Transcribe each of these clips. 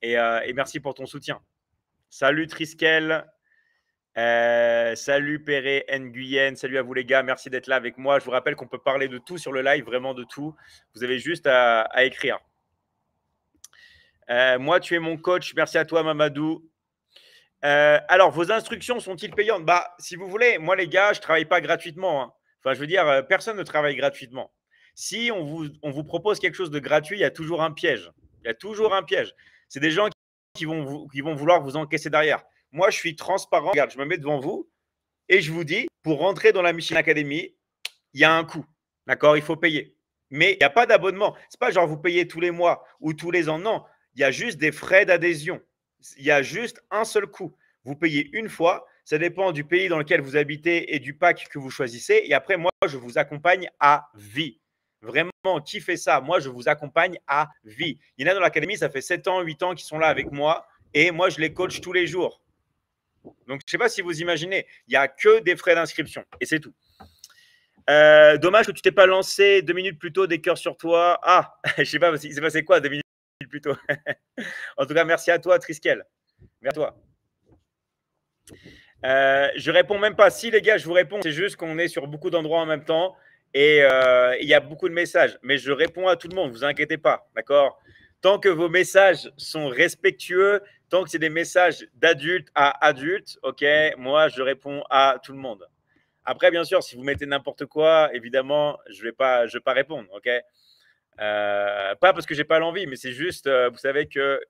Et merci pour ton soutien. Salut Triskel. Salut Perret, Nguyen, salut à vous les gars, merci d'être là avec moi. Je vous rappelle qu'on peut parler de tout sur le live, vraiment de tout. Vous avez juste à écrire. Moi, tu es mon coach, merci à toi Mamadou. Alors, vos instructions sont-ils payantes? Bah, si vous voulez, moi les gars, je ne travaille pas gratuitement, hein. Enfin, je veux dire, personne ne travaille gratuitement. Si on vous propose quelque chose de gratuit, il y a toujours un piège. Il y a toujours un piège. C'est des gens qui vont vouloir vous encaisser derrière. Moi, je suis transparent. Regarde, je me mets devant vous et je vous dis, pour rentrer dans la Michelin Academy, il y a un coût. D'accord? Il faut payer. Mais il n'y a pas d'abonnement. Ce n'est pas genre vous payez tous les mois ou tous les ans. Non, il y a juste des frais d'adhésion. Il y a juste un seul coût. Vous payez une fois. Ça dépend du pays dans lequel vous habitez et du pack que vous choisissez. Et après, moi, je vous accompagne à vie. Vraiment, qui fait ça? Moi, je vous accompagne à vie. Il y en a dans l'académie, ça fait 7 ans, 8 ans qu'ils sont là avec moi. Et moi, je les coach tous les jours. Donc, je ne sais pas si vous imaginez, il n'y a que des frais d'inscription. Et c'est tout. Dommage que tu t'es pas lancé 2 minutes plus tôt, des cœurs sur toi. Ah, je sais pas, il s'est passé quoi 2 minutes plus tôt. En tout cas, merci à toi, Triskel. Merci à toi. Je réponds même pas. Si les gars, je vous réponds, c'est juste qu'on est sur beaucoup d'endroits en même temps et il y a beaucoup de messages. Mais je réponds à tout le monde, vous inquiétez pas, d'accord? Tant que vos messages sont respectueux, tant que c'est des messages d'adultes à adultes, ok, moi je réponds à tout le monde. Après, bien sûr, si vous mettez n'importe quoi, évidemment, je vais pas répondre, ok? Pas parce que j'ai pas l'envie, mais c'est juste, vous savez que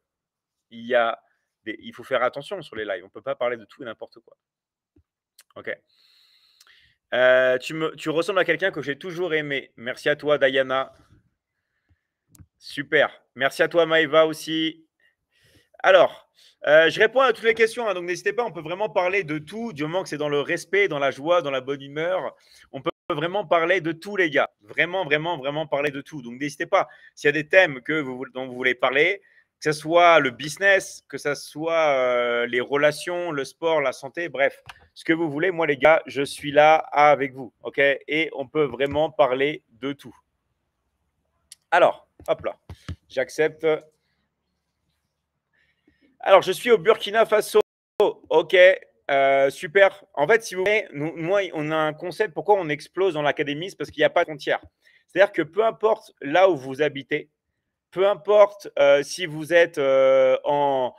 il faut faire attention sur les lives. On peut pas parler de tout et n'importe quoi. Ok. Tu ressembles à quelqu'un que j'ai toujours aimé. Merci à toi, Diana. Super. Merci à toi, Maëva aussi. Alors, je réponds à toutes les questions, hein, donc n'hésitez pas, on peut vraiment parler de tout, du moment que c'est dans le respect, dans la joie, dans la bonne humeur. On peut vraiment parler de tout, les gars. Vraiment, vraiment, vraiment parler de tout. Donc n'hésitez pas, s'il y a des thèmes dont vous voulez parler, que ce soit le business, que ce soit les relations, le sport, la santé, bref, ce que vous voulez, moi, les gars, je suis là avec vous, ok? Et on peut vraiment parler de tout. Alors, hop là, j'accepte. Alors, je suis au Burkina Faso. Ok, super. En fait, si vous voulez, moi, on a un concept pourquoi on explose dans l'académie, c'est parce qu'il n'y a pas de frontières. C'est-à-dire que peu importe là où vous habitez, peu importe si vous êtes en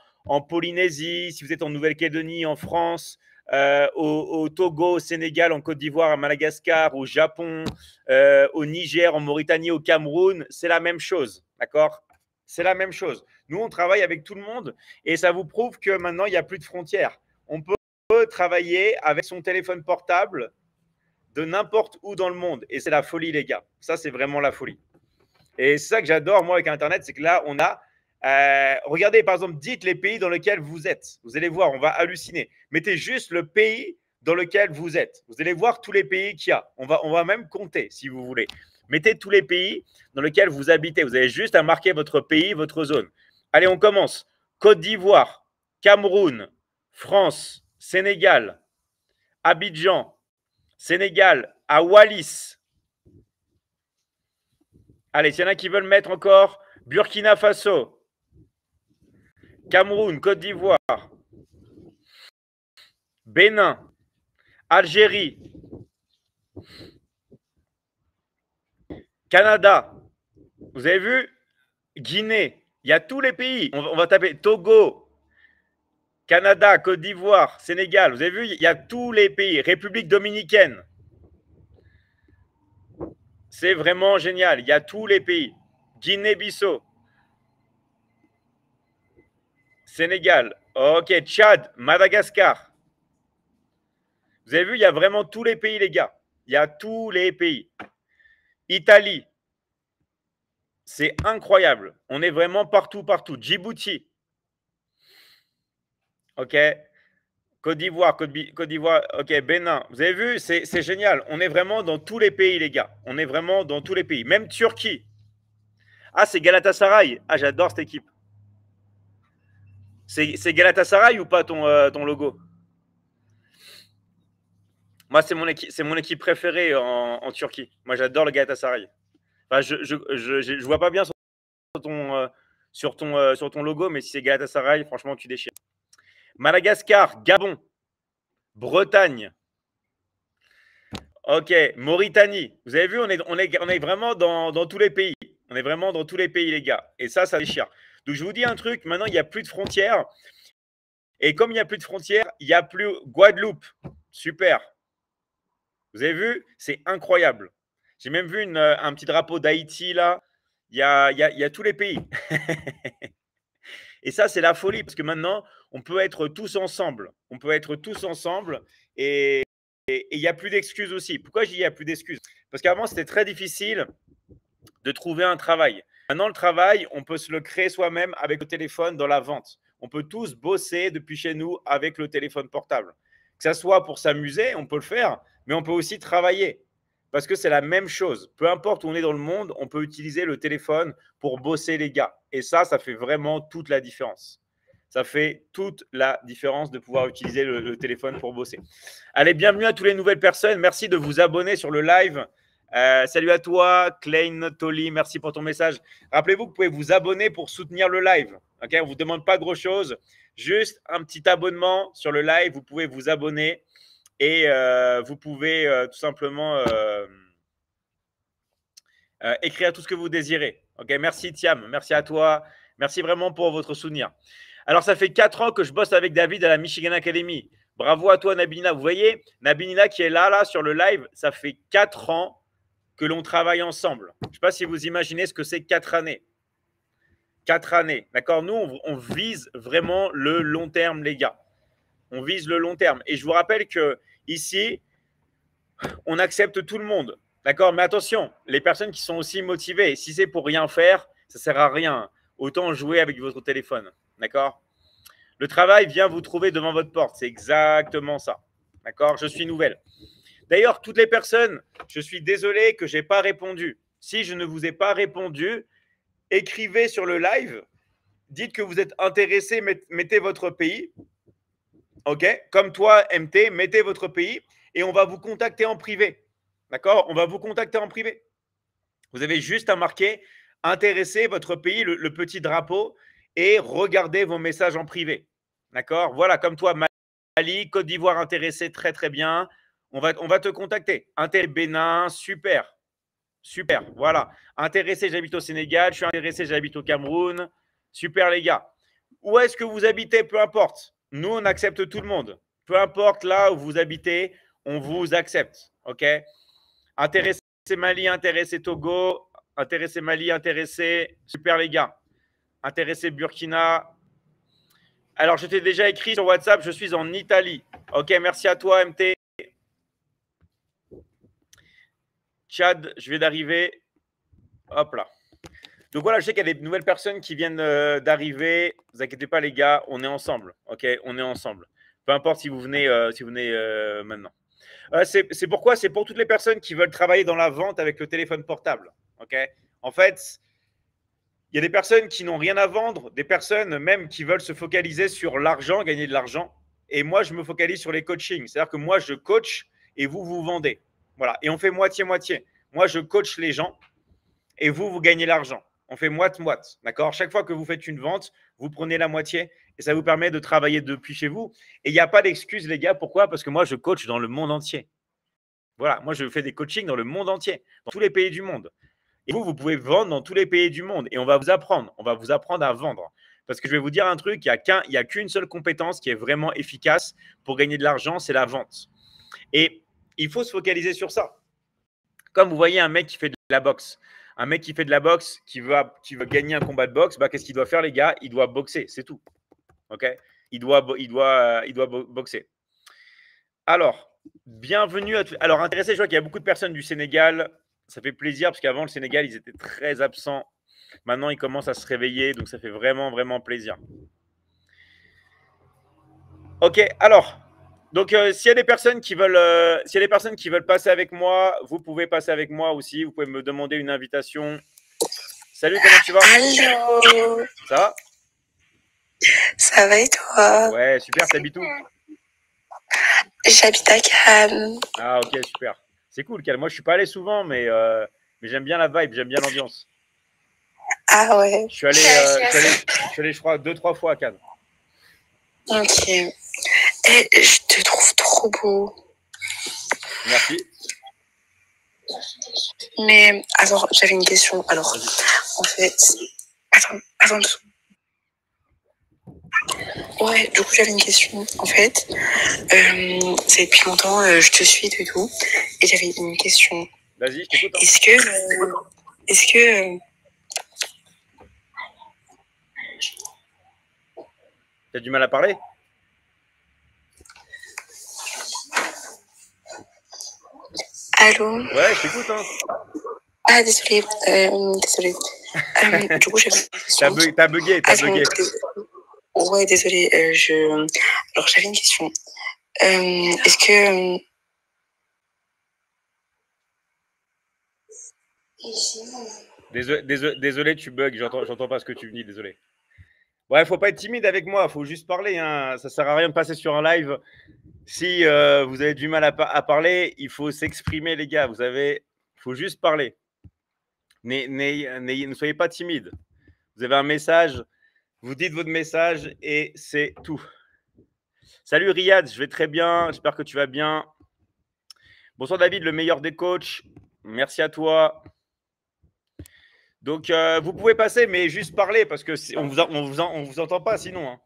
Polynésie, si vous êtes en Nouvelle-Calédonie, en France, au Togo, au Sénégal, en Côte d'Ivoire, à Madagascar, au Japon, au Niger, en Mauritanie, au Cameroun, c'est la même chose. D'accord? C'est la même chose. Nous, on travaille avec tout le monde et ça vous prouve que maintenant, il n'y a plus de frontières. On peut travailler avec son téléphone portable de n'importe où dans le monde. Et c'est la folie, les gars. Ça, c'est vraiment la folie. Et c'est ça que j'adore, moi, avec Internet, c'est que là, on a. Regardez, par exemple, dites les pays dans lesquels vous êtes. Vous allez voir, on va halluciner. Mettez juste le pays dans lequel vous êtes. Vous allez voir tous les pays qu'il y a. On va même compter, si vous voulez. Mettez tous les pays dans lesquels vous habitez. Vous avez juste à marquer votre pays, votre zone. Allez, on commence. Côte d'Ivoire, Cameroun, France, Sénégal, Abidjan, Sénégal, à Wallis. Allez, s'il y en a qui veulent mettre encore Burkina Faso, Cameroun, Côte d'Ivoire, Bénin, Algérie, Canada. Vous avez vu? Guinée. Il y a tous les pays. On va taper Togo, Canada, Côte d'Ivoire, Sénégal. Vous avez vu? Il y a tous les pays. République dominicaine. C'est vraiment génial. Il y a tous les pays. Guinée-Bissau. Sénégal. Ok, Tchad, Madagascar. Vous avez vu, il y a vraiment tous les pays, les gars. Il y a tous les pays. Italie. C'est incroyable. On est vraiment partout, partout. Djibouti. OK. Côte d'Ivoire, Côte d'Ivoire. OK. Bénin. Vous avez vu, c'est génial. On est vraiment dans tous les pays, les gars. On est vraiment dans tous les pays. Même Turquie. Ah, c'est Galatasaray. Ah, j'adore cette équipe. C'est Galatasaray ou pas ton logo? Moi, c'est mon équipe préférée en Turquie. Moi, j'adore le Galatasaray. Enfin, je vois pas bien sur ton logo, mais si c'est Galatasaray, franchement, tu déchires. Madagascar, Gabon, Bretagne. Ok, Mauritanie. Vous avez vu, on est vraiment dans tous les pays. On est vraiment dans tous les pays, les gars. Et ça déchire. Donc, je vous dis un truc. Maintenant, il n'y a plus de frontières. Et comme il n'y a plus de frontières, il n'y a plus Guadeloupe. Super. Vous avez vu? C'est incroyable. J'ai même vu un petit drapeau d'Haïti, là. Il y a tous les pays. Et ça, c'est la folie. Parce que maintenant, on peut être tous ensemble. On peut être tous ensemble. Et il n'y a plus d'excuses aussi. Pourquoi je dis il n'y a plus d'excuses? Parce qu'avant, c'était très difficile de trouver un travail. Maintenant, le travail, on peut se le créer soi-même avec le téléphone dans la vente. On peut tous bosser depuis chez nous avec le téléphone portable. Que ça soit pour s'amuser, on peut le faire, mais on peut aussi travailler. Parce que c'est la même chose. Peu importe où on est dans le monde, on peut utiliser le téléphone pour bosser, les gars. Et ça fait vraiment toute la différence. Ça fait toute la différence de pouvoir utiliser le téléphone pour bosser. Allez, bienvenue à toutes les nouvelles personnes. Merci de vous abonner sur le live. Salut à toi, Klein Tolly. Merci pour ton message. Rappelez-vous que vous pouvez vous abonner pour soutenir le live. Okay, on ne vous demande pas grand-chose. Juste un petit abonnement sur le live. Vous pouvez vous abonner et vous pouvez tout simplement écrire tout ce que vous désirez. Okay, merci, Thiam. Merci à toi. Merci vraiment pour votre souvenir. Alors, ça fait 4 ans que je bosse avec David à la Michigan Academy. Bravo à toi, Nabina. Vous voyez, Nabina qui est là sur le live, ça fait 4 ans que l'on travaille ensemble. Je ne sais pas si vous imaginez ce que c'est 4 années. 4 années, d'accord? Nous, on vise vraiment le long terme, les gars. On vise le long terme. Et je vous rappelle que ici, on accepte tout le monde, d'accord? Mais attention, les personnes qui sont aussi motivées, si c'est pour rien faire, ça ne sert à rien. Autant jouer avec votre téléphone, d'accord? Le travail vient vous trouver devant votre porte. C'est exactement ça, d'accord? Je suis nouvelle. D'ailleurs, toutes les personnes, je suis désolé que je n'ai pas répondu. Si je ne vous ai pas répondu, écrivez sur le live, dites que vous êtes intéressé, mettez votre pays. OK? Comme toi, MT, mettez votre pays et on va vous contacter en privé. D'accord? On va vous contacter en privé. Vous avez juste à marquer intéressé, votre pays, le petit drapeau, et regardez vos messages en privé. D'accord? Voilà, comme toi, Mali, Côte d'Ivoire intéressé, très très bien. On va te contacter. Intéressé Bénin, super. Super, voilà. Intéressé, j'habite au Sénégal. Je suis intéressé, j'habite au Cameroun. Super, les gars. Où est-ce que vous habitez? Peu importe. Nous, on accepte tout le monde. Peu importe là où vous habitez, on vous accepte. OK? Intéressé Mali, intéressé Togo, intéressé Mali, intéressé. Super, les gars. Intéressé Burkina. Alors, je t'ai déjà écrit sur WhatsApp, je suis en Italie. OK, merci à toi, MT. Tchad, je vais d'arriver. Hop là. Donc voilà, je sais qu'il y a des nouvelles personnes qui viennent d'arriver. Ne vous inquiétez pas, les gars, on est ensemble. OK, on est ensemble. Peu importe si vous venez, maintenant. C'est pourquoi? C'est pour toutes les personnes qui veulent travailler dans la vente avec le téléphone portable. OK? En fait, il y a des personnes qui n'ont rien à vendre, des personnes même qui veulent se focaliser sur l'argent, gagner de l'argent. Et moi, je me focalise sur les coachings. C'est-à-dire que moi, je coach et vous, vous vendez. Voilà. Et on fait moitié-moitié. Moi, je coach les gens et vous, vous gagnez l'argent. On fait moite-moite. D'accord? Chaque fois que vous faites une vente, vous prenez la moitié et ça vous permet de travailler depuis chez vous. Et il n'y a pas d'excuse, les gars. Pourquoi? Parce que moi, je coach dans le monde entier. Voilà. Moi, je fais des coachings dans le monde entier, dans tous les pays du monde. Et vous, vous pouvez vendre dans tous les pays du monde. Et on va vous apprendre. On va vous apprendre à vendre. Parce que je vais vous dire un truc, il n'y a qu'une seule compétence qui est vraiment efficace pour gagner de l'argent, c'est la vente. Et il faut se focaliser sur ça. Comme vous voyez un mec qui fait de la boxe. Un mec qui fait de la boxe, qui veut gagner un combat de boxe, bah, qu'est-ce qu'il doit faire, les gars? Il doit boxer, c'est tout. OK? Il doit boxer. Alors, bienvenue à tous. Alors, intéressé, je vois qu'il y a beaucoup de personnes du Sénégal. Ça fait plaisir parce qu'avant, le Sénégal, ils étaient très absents. Maintenant, ils commencent à se réveiller. Donc, ça fait vraiment, vraiment plaisir. OK, alors. Donc, s'il y a des personnes qui veulent passer avec moi, vous pouvez passer avec moi aussi. Vous pouvez me demander une invitation. Salut, comment tu vas? Allô. Ça va? Ça va et toi? Ouais, super. T'habites où? J'habite à Cannes. Ah, ok, super. C'est cool, Cal. Moi, je suis pas allé souvent, mais j'aime bien la vibe, j'aime bien l'ambiance. Ah ouais. Je suis allé, je crois, 2-3 fois à Cannes. Ok. Et je te trouve trop beau. Merci. Mais alors, j'avais une question. Alors, en fait, attends. Ouais, du coup, j'avais une question. En fait, c'est depuis longtemps, je te suis et tout. Et j'avais une question. Vas-y, je t'écoute. Hein. Est-ce que t'as du mal à parler? Allô? Ouais, je t'écoute. Hein. Ah, désolé. Du coup, j'avais une question. T'as bugué. Ouais, désolé. Alors, j'avais une question. Est-ce que... Désolé, tu bugs. J'entends pas ce que tu me dis. Désolé. Ouais, faut pas être timide avec moi. Faut juste parler. Hein. Ça sert à rien de passer sur un live. Si vous avez du mal à parler, il faut s'exprimer, les gars. Faut juste parler. Ne soyez pas timide. Vous avez un message. Vous dites votre message et c'est tout. Salut Riyad, je vais très bien. J'espère que tu vas bien. Bonsoir David, le meilleur des coachs. Merci à toi. Donc, vous pouvez passer, mais juste parler parce que on vous entend pas sinon. Hein.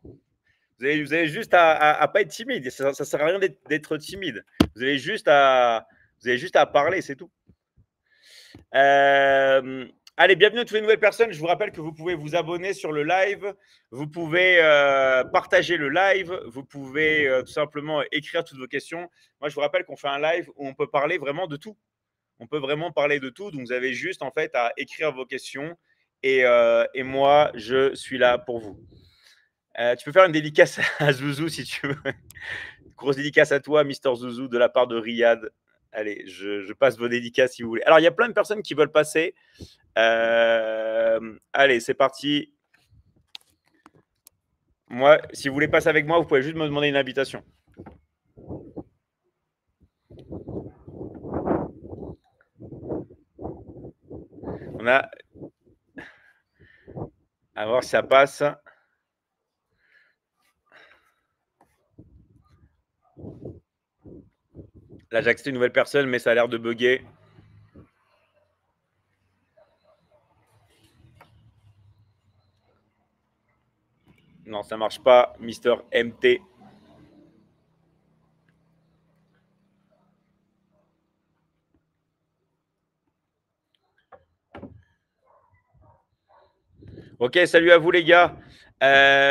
Vous avez juste à pas être timide. Ça sert à rien d'être timide. Vous avez juste à parler, c'est tout. Allez, bienvenue à toutes les nouvelles personnes. Je vous rappelle que vous pouvez vous abonner sur le live. Vous pouvez partager le live. Vous pouvez tout simplement écrire toutes vos questions. Moi, je vous rappelle qu'on fait un live où on peut parler vraiment de tout. On peut vraiment parler de tout. Donc, vous avez juste en fait à écrire vos questions et moi, je suis là pour vous. Tu peux faire une dédicace à Zouzou si tu veux. Grosse dédicace à toi, Mister Zouzou, de la part de Riyad. Allez, je passe vos dédicaces si vous voulez. Alors, il y a plein de personnes qui veulent passer. Allez, c'est parti. Moi, si vous voulez passer avec moi, vous pouvez juste me demander une invitation. On a... À voir si ça passe. Là, j'ai accepté une nouvelle personne, mais ça a l'air de bugger. Non, ça marche pas, Mister MT. Ok, salut à vous les gars.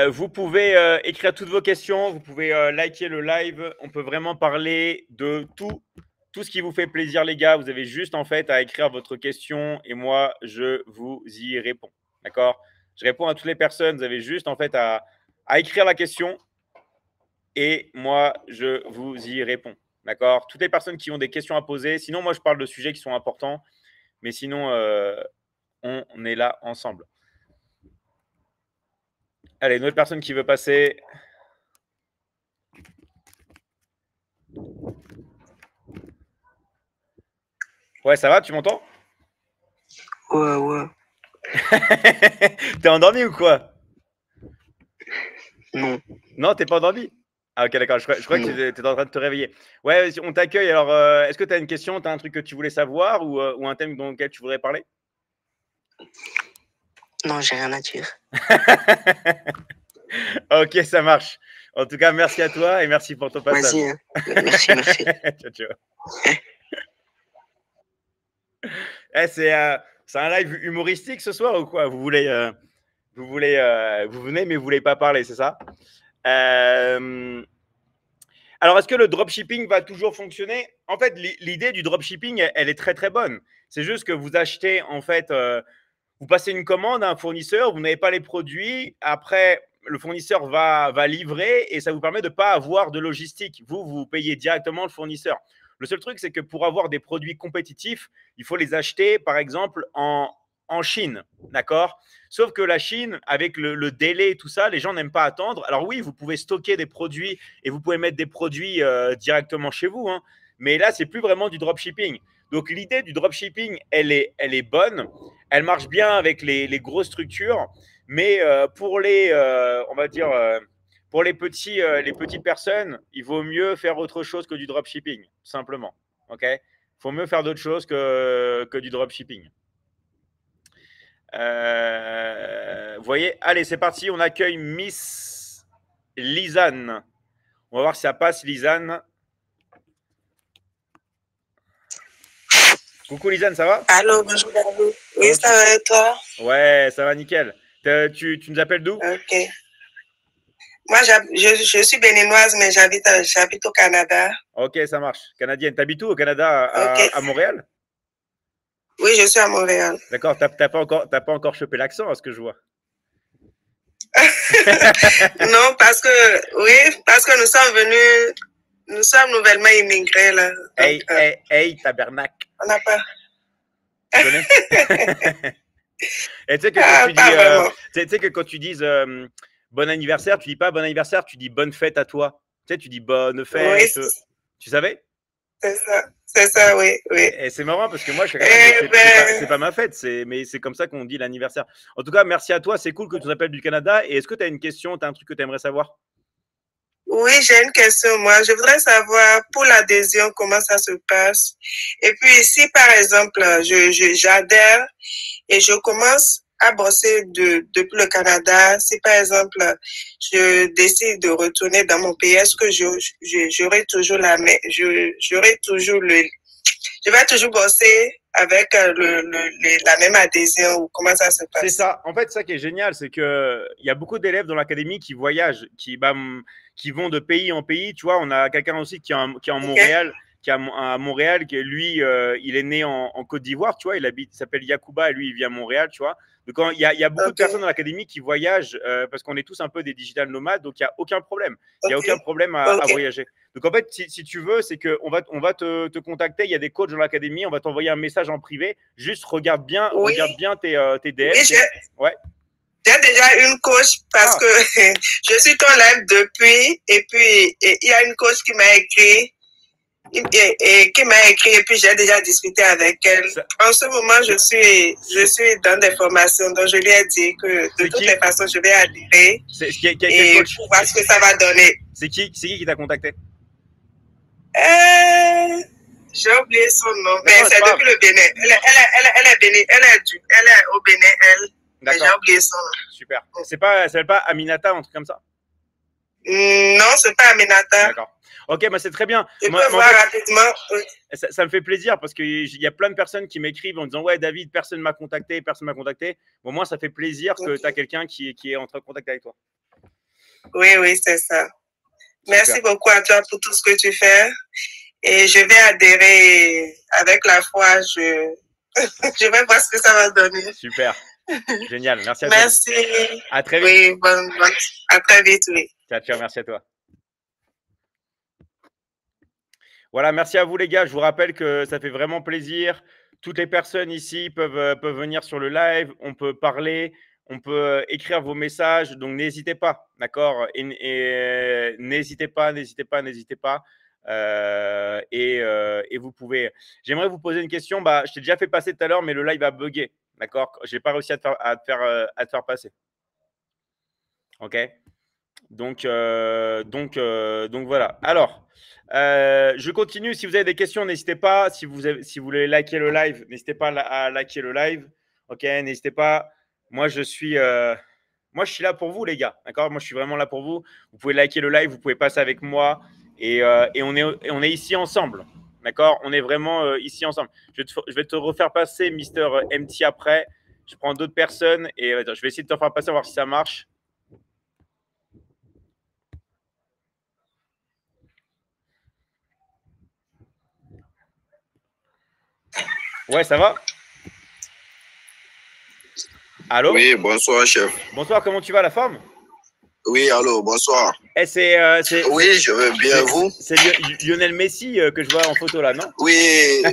Vous pouvez écrire toutes vos questions, vous pouvez liker le live. On peut vraiment parler de tout ce qui vous fait plaisir les gars. Vous avez juste en fait à écrire votre question et moi je vous y réponds. D'accord? Je réponds à toutes les personnes. Vous avez juste en fait à écrire la question et moi je vous y réponds. D'accord? Toutes les personnes qui ont des questions à poser. Sinon, moi je parle de sujets qui sont importants, mais sinon on est là ensemble. Allez, une autre personne qui veut passer. Ouais, ça va, tu m'entends? Ouais. T'es endormi ou quoi? Non. Non, t'es pas endormi? Ah ok, d'accord, je crois que tu étais en train de te réveiller. Ouais, on t'accueille. Alors, est-ce que tu as une question, tu as un truc que tu voulais savoir ou un thème dans lequel tu voudrais parler? Non, j'ai rien à dire. Ok, ça marche. En tout cas, merci à toi et merci pour ton passage. Vas-y, hein. Merci. Ciao, ciao. C'est un live humoristique ce soir ou quoi? Vous venez mais vous voulez pas parler, c'est ça? Alors, est-ce que le dropshipping va toujours fonctionner? En fait, l'idée du dropshipping, elle est très très bonne. C'est juste que vous achetez, en fait, vous passez une commande à un fournisseur, vous n'avez pas les produits. Après, le fournisseur va livrer et ça vous permet de ne pas avoir de logistique. Vous payez directement le fournisseur. Le seul truc, c'est que pour avoir des produits compétitifs, il faut les acheter, par exemple, en Chine. D'accord? Sauf que la Chine, avec le délai et tout ça, les gens n'aiment pas attendre. Alors oui, vous pouvez stocker des produits et vous pouvez mettre des produits directement chez vous. Hein, mais là, c'est plus vraiment du dropshipping. Donc, l'idée du dropshipping, elle est bonne. Elle marche bien avec les grosses structures. Mais pour on va dire, pour les petites personnes, il vaut mieux faire autre chose que du dropshipping, tout simplement. OK? Il faut mieux faire d'autres choses que du dropshipping. Vous voyez? Allez, c'est parti. On accueille Miss Lisanne. On va voir si ça passe, Lisanne. Coucou Lisanne, ça va? Allô, bonjour David. Oui, ça va et toi? Ouais, ça va nickel. Tu nous appelles d'où? Ok. Moi, je suis béninoise, mais j'habite au Canada. Ok, ça marche. Canadienne. T'habites où au Canada? À Montréal? Oui, je suis à Montréal. D'accord, t'as pas encore chopé l'accent, à ce que je vois. Non, parce que nous sommes nouvellement immigrés là. Donc, hey, tabernacle. On n'a pas. Tu connais? Et tu sais que quand tu dis bon anniversaire, tu dis pas bon anniversaire, tu dis bonne fête à toi. Tu sais, tu dis bonne fête. Oui, tu savais? C'est ça, oui. Et c'est marrant parce que moi, c'est pas ma fête, mais c'est comme ça qu'on dit l'anniversaire. En tout cas, merci à toi. C'est cool que tu nous appelles du Canada. Et est-ce que tu as une question, tu as un truc que tu aimerais savoir? Oui, j'ai une question, moi. Je voudrais savoir pour l'adhésion, comment ça se passe. Et puis, si par exemple, j'adhère et je commence à bosser depuis le Canada, si par exemple, je décide de retourner dans mon pays, est-ce que j'aurai toujours je vais toujours bosser avec la même adhésion ou comment ça se passe? C'est ça. En fait, ça qui est génial, c'est que il y a beaucoup d'élèves dans l'académie qui voyagent, qui vont de pays en pays. Tu vois, on a quelqu'un aussi qui est en Montréal, qui est à Montréal, qui lui, il est né en Côte d'Ivoire, tu vois, il s'appelle Yacouba et lui, il vit à Montréal, tu vois. Donc, il y a beaucoup de personnes dans l'académie qui voyagent parce qu'on est tous un peu des digital nomades, donc il n'y a aucun problème. Il n'y a aucun problème à voyager. Donc, en fait, si tu veux, c'est qu'on va te contacter. Il y a des coachs dans l'académie. On va t'envoyer un message en privé. Juste regarde bien tes DM. Oui, j'ai déjà une coach parce que je suis ton live depuis. Et puis, il y a une coach qui m'a écrit. Et puis j'ai déjà discuté avec elle. En ce moment, je suis dans des formations, donc je lui ai dit que de toutes les façons, je vais adhérer et pour voir ce que ça va donner. C'est qui t'a contacté? J'ai oublié son nom, mais c'est depuis le Bénin. Elle est au Bénin, elle. Mais j'ai oublié son nom. Super. Ça s'appelle pas Aminata, un truc comme ça? Non, c'est pas Aminata. D'accord. Ok, c'est très bien. Je peux voir rapidement. Ça me fait plaisir parce qu'il y a plein de personnes qui m'écrivent en disant ouais, David, personne ne m'a contacté. Bon, moi, ça fait plaisir que tu as quelqu'un qui est en contact avec toi. Oui, c'est ça. Super. Merci beaucoup à toi pour tout ce que tu fais. Et je vais adhérer avec la foi. Je vais voir ce que ça va donner. Super. Génial. Merci à toi. Merci. À très vite. Oui, à très vite, oui. Ciao, merci à toi. Voilà, merci à vous les gars. Je vous rappelle que ça fait vraiment plaisir. Toutes les personnes ici peuvent venir sur le live. On peut parler, on peut écrire vos messages. Donc, n'hésitez pas, d'accord? Et n'hésitez pas. Et vous pouvez… J'aimerais vous poser une question. Je t'ai déjà fait passer tout à l'heure, mais le live a bugué, d'accord? Je n'ai pas réussi à te faire passer. OK? Donc voilà. Alors… je continue. Si vous avez des questions, n'hésitez pas. Si vous voulez liker le live, n'hésitez pas à liker le live. Ok, n'hésitez pas. Moi, je suis là pour vous, les gars. D'accord. Moi, je suis vraiment là pour vous. Vous pouvez liker le live. Vous pouvez passer avec moi. Et on est ici ensemble. D'accord. On est vraiment ici ensemble. Je vais te refaire passer Mister MT après. Je prends d'autres personnes et je vais essayer de te faire passer, voir si ça marche. Ouais, ça va? Allô? Oui, bonsoir, chef. Bonsoir, comment tu vas, la forme? Oui, allô, bonsoir. Oui, je vais bien, vous? C'est Lionel Messi que je vois en photo là, non? Oui.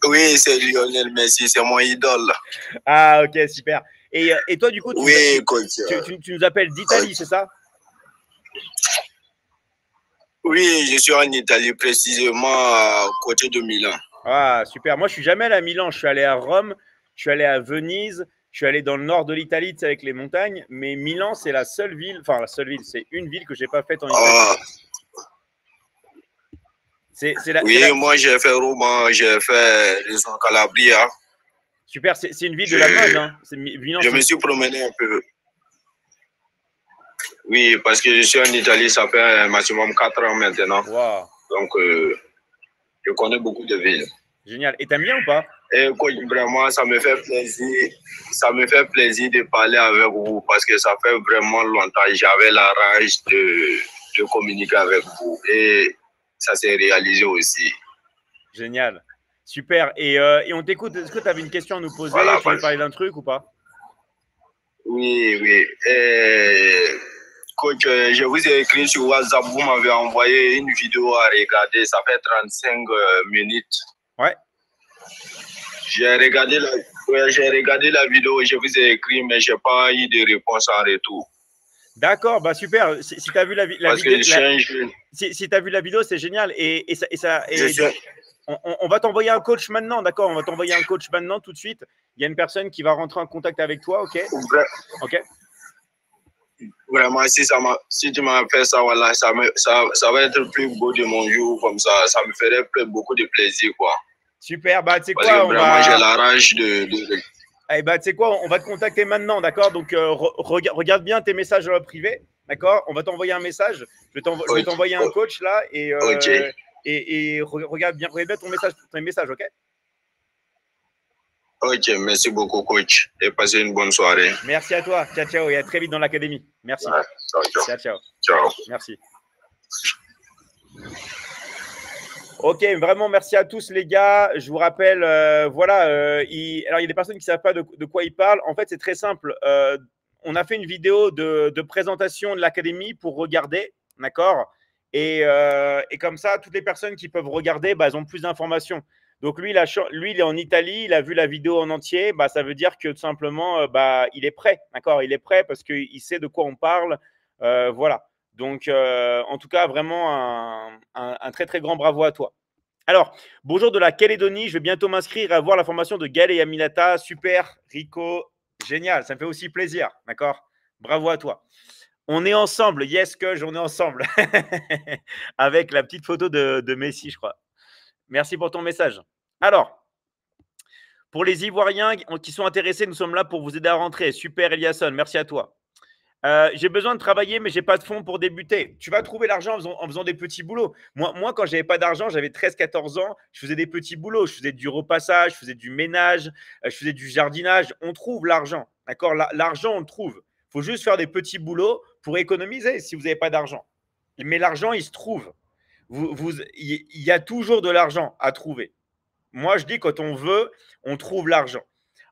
Oui, c'est Lionel Messi, c'est mon idole. Ah, ok, super. Et toi, du coup, tu nous appelles d'Italie, c'est ça? Oui, je suis en Italie, précisément à côté de Milan. Ah, super. Moi, je suis jamais allé à Milan. Je suis allé à Rome, je suis allé à Venise, je suis allé dans le nord de l'Italie, tu sais, avec les montagnes. Mais Milan, c'est la seule ville, enfin, la seule ville, c'est une ville que j'ai pas faite en Italie. Ah, oui, moi j'ai fait Rome, j'ai fait Reggio Calabria. Super, c'est une ville de la mode. Hein. Milan, je me suis promené un peu. Oui, parce que je suis en Italie, ça fait un maximum 4 ans maintenant. Wow. Donc, je connais beaucoup de villes. Génial. Et t'aimes bien ou pas? Et vraiment, ça me fait plaisir. Ça me fait plaisir de parler avec vous parce que ça fait vraiment longtemps. J'avais la rage de communiquer avec vous et ça s'est réalisé aussi. Génial. Super. Et on t'écoute. Est-ce que tu avais une question à nous poser? Voilà, tu veux parler d'un truc ou pas? Oui, oui. Coach, je vous ai écrit sur WhatsApp. Vous m'avez envoyé une vidéo à regarder. Ça fait 35 minutes. Ouais. J'ai regardé la vidéo et je vous ai écrit, mais je n'ai pas eu de réponse en retour. D'accord, bah super. Si tu as vu la vidéo, si tu as vu la vidéo, c'est génial. On va t'envoyer un coach maintenant, d'accord? On va t'envoyer un coach maintenant tout de suite. Il y a une personne qui va rentrer en contact avec toi, ok? Ok. Vraiment, si tu m'as fait ça, voilà, ça va être le plus beau de mon jour, comme ça me ferait beaucoup de plaisir, quoi. Super, bah tu sais quoi, vraiment, j'ai la rage de... Eh bah, tu sais quoi, on va te contacter maintenant, d'accord? Donc, regarde bien tes messages privés, d'accord? On va t'envoyer un message. Je vais t'envoyer un coach là et regarde bien ton message, ok? Ok, merci beaucoup, coach. Et passez une bonne soirée. Merci à toi. Ciao, ciao. Et à très vite dans l'académie. Merci. Ouais, ciao. Ciao. Ciao. Merci. Ok, vraiment merci à tous les gars. Je vous rappelle, voilà, alors il y a des personnes qui ne savent pas de quoi ils parlent. En fait, c'est très simple. On a fait une vidéo de présentation de l'académie pour regarder, d'accord? Et comme ça, toutes les personnes qui peuvent regarder, bah, elles ont plus d'informations. Donc lui, il est en Italie, il a vu la vidéo en entier. Bah, ça veut dire que tout simplement, bah, il est prêt, d'accord? Il est prêt parce qu'il sait de quoi on parle. Voilà. Donc, en tout cas, vraiment un très, très grand bravo à toi. Alors, bonjour de la Calédonie. Je vais bientôt m'inscrire à voir la formation de Gaël et Aminata. Super, Rico, génial. Ça me fait aussi plaisir. D'accord? Bravo à toi. On est ensemble. Yes, que on est ensemble. Avec la petite photo de Messi, je crois. Merci pour ton message. Alors, pour les Ivoiriens qui sont intéressés, nous sommes là pour vous aider à rentrer. Super, Eliasson. Merci à toi. J'ai besoin de travailler, mais j'ai pas de fonds pour débuter. Tu vas trouver l'argent en faisant des petits boulots. Moi, quand j'avais pas d'argent, j'avais 13-14 ans, je faisais des petits boulots. Je faisais du repassage, je faisais du ménage, je faisais du jardinage. On trouve l'argent, d'accord? L'argent, on le trouve. Il faut juste faire des petits boulots pour économiser si vous n'avez pas d'argent. Mais l'argent, il se trouve. Il y a toujours de l'argent à trouver. Moi, je dis quand on veut, on trouve l'argent.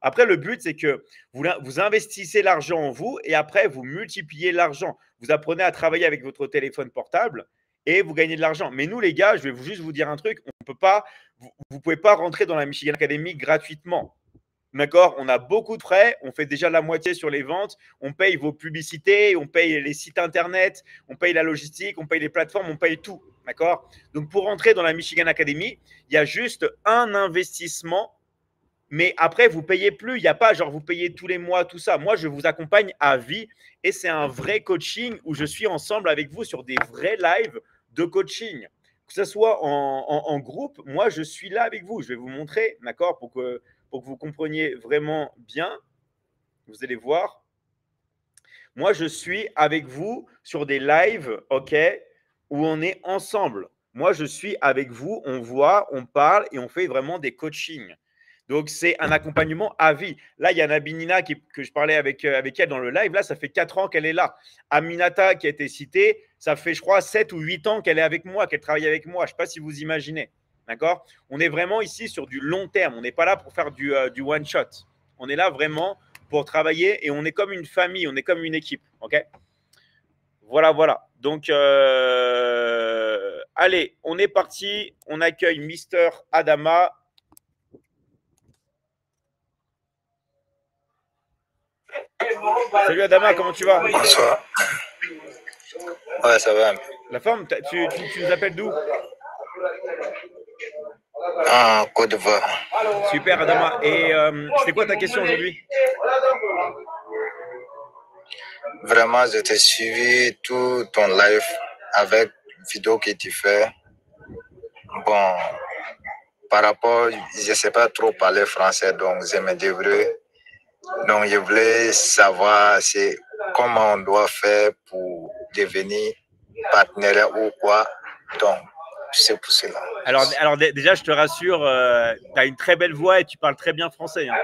Après, le but, c'est que vous investissez l'argent en vous et après, vous multipliez l'argent. Vous apprenez à travailler avec votre téléphone portable et vous gagnez de l'argent. Mais nous, les gars, je vais juste vous dire un truc. On peut pas, vous ne pouvez pas rentrer dans la Michigan Academy gratuitement. D'accord? On a beaucoup de frais. On fait déjà la moitié sur les ventes. On paye vos publicités, on paye les sites internet, on paye la logistique, on paye les plateformes, on paye tout. D'accord? Donc, pour rentrer dans la Michigan Academy, il y a juste un investissement. Mais après, vous ne payez plus. Il n'y a pas genre vous payez tous les mois, tout ça. Moi, je vous accompagne à vie et c'est un vrai coaching où je suis ensemble avec vous sur des vrais lives de coaching. Que ce soit en groupe, moi, je suis là avec vous. Je vais vous montrer, d'accord, pour que vous compreniez vraiment bien. Vous allez voir. Moi, je suis avec vous sur des lives, ok, où on est ensemble. Moi, je suis avec vous, on voit, on parle et on fait vraiment des coachings. Donc, c'est un accompagnement à vie. Là, il y a Nabinina que je parlais avec elle dans le live. Là, ça fait 4 ans qu'elle est là. Aminata, qui a été citée, ça fait, je crois, 7 ou 8 ans qu'elle est avec moi, qu'elle travaille avec moi. Je ne sais pas si vous imaginez. D'accord? On est vraiment ici sur du long terme. On n'est pas là pour faire du one shot. On est là vraiment pour travailler et on est comme une famille, on est comme une équipe. OK? Voilà, voilà. Donc, allez, on est parti. On accueille Mister Adama. Salut Adama, comment tu vas? Bonsoir. Ouais, ça va. La forme, tu nous appelles d'où? En Côte d'Ivoire. Super, Adama. Et c'est quoi ta question aujourd'hui? Vraiment, je t'ai suivi tout ton live avec vidéo que tu fais. Bon, par rapport, je ne sais pas trop parler français, donc je me débrouille. Donc, je voulais savoir comment on doit faire pour devenir partenaire ou quoi. Donc, c'est pour cela. Alors déjà, je te rassure, tu as une très belle voix et tu parles très bien français. Hein.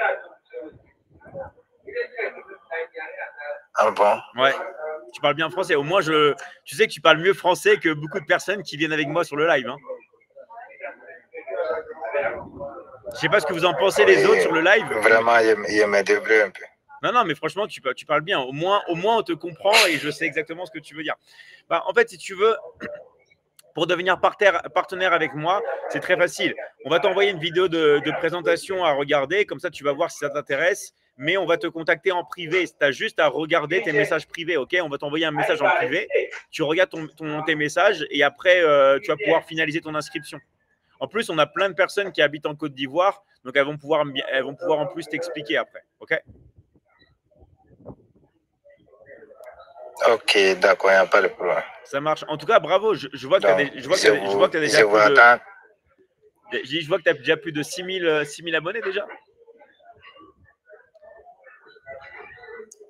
Ah bon? Ouais, tu parles bien français. Au moins, tu sais que tu parles mieux français que beaucoup de personnes qui viennent avec moi sur le live. Hein. Je sais pas ce que vous en pensez les autres sur le live. Vraiment, il me débrouille un peu. Non, mais franchement, tu parles bien. Au moins, on te comprend et je sais exactement ce que tu veux dire. Bah, en fait, si tu veux, pour devenir partenaire avec moi, c'est très facile. On va t'envoyer une vidéo de présentation à regarder. Comme ça, tu vas voir si ça t'intéresse. Mais on va te contacter en privé. Tu as juste à regarder tes messages privés. Ok, on va t'envoyer un message en privé. Tu regardes tes messages et après, tu vas pouvoir finaliser ton inscription. En plus, on a plein de personnes qui habitent en Côte d'Ivoire. Donc, elles vont pouvoir en plus t'expliquer après. Ok. Ok, d'accord, il n'y a pas de problème. Ça marche. En tout cas, bravo. Je vois que tu as déjà plus de 6000 abonnés déjà.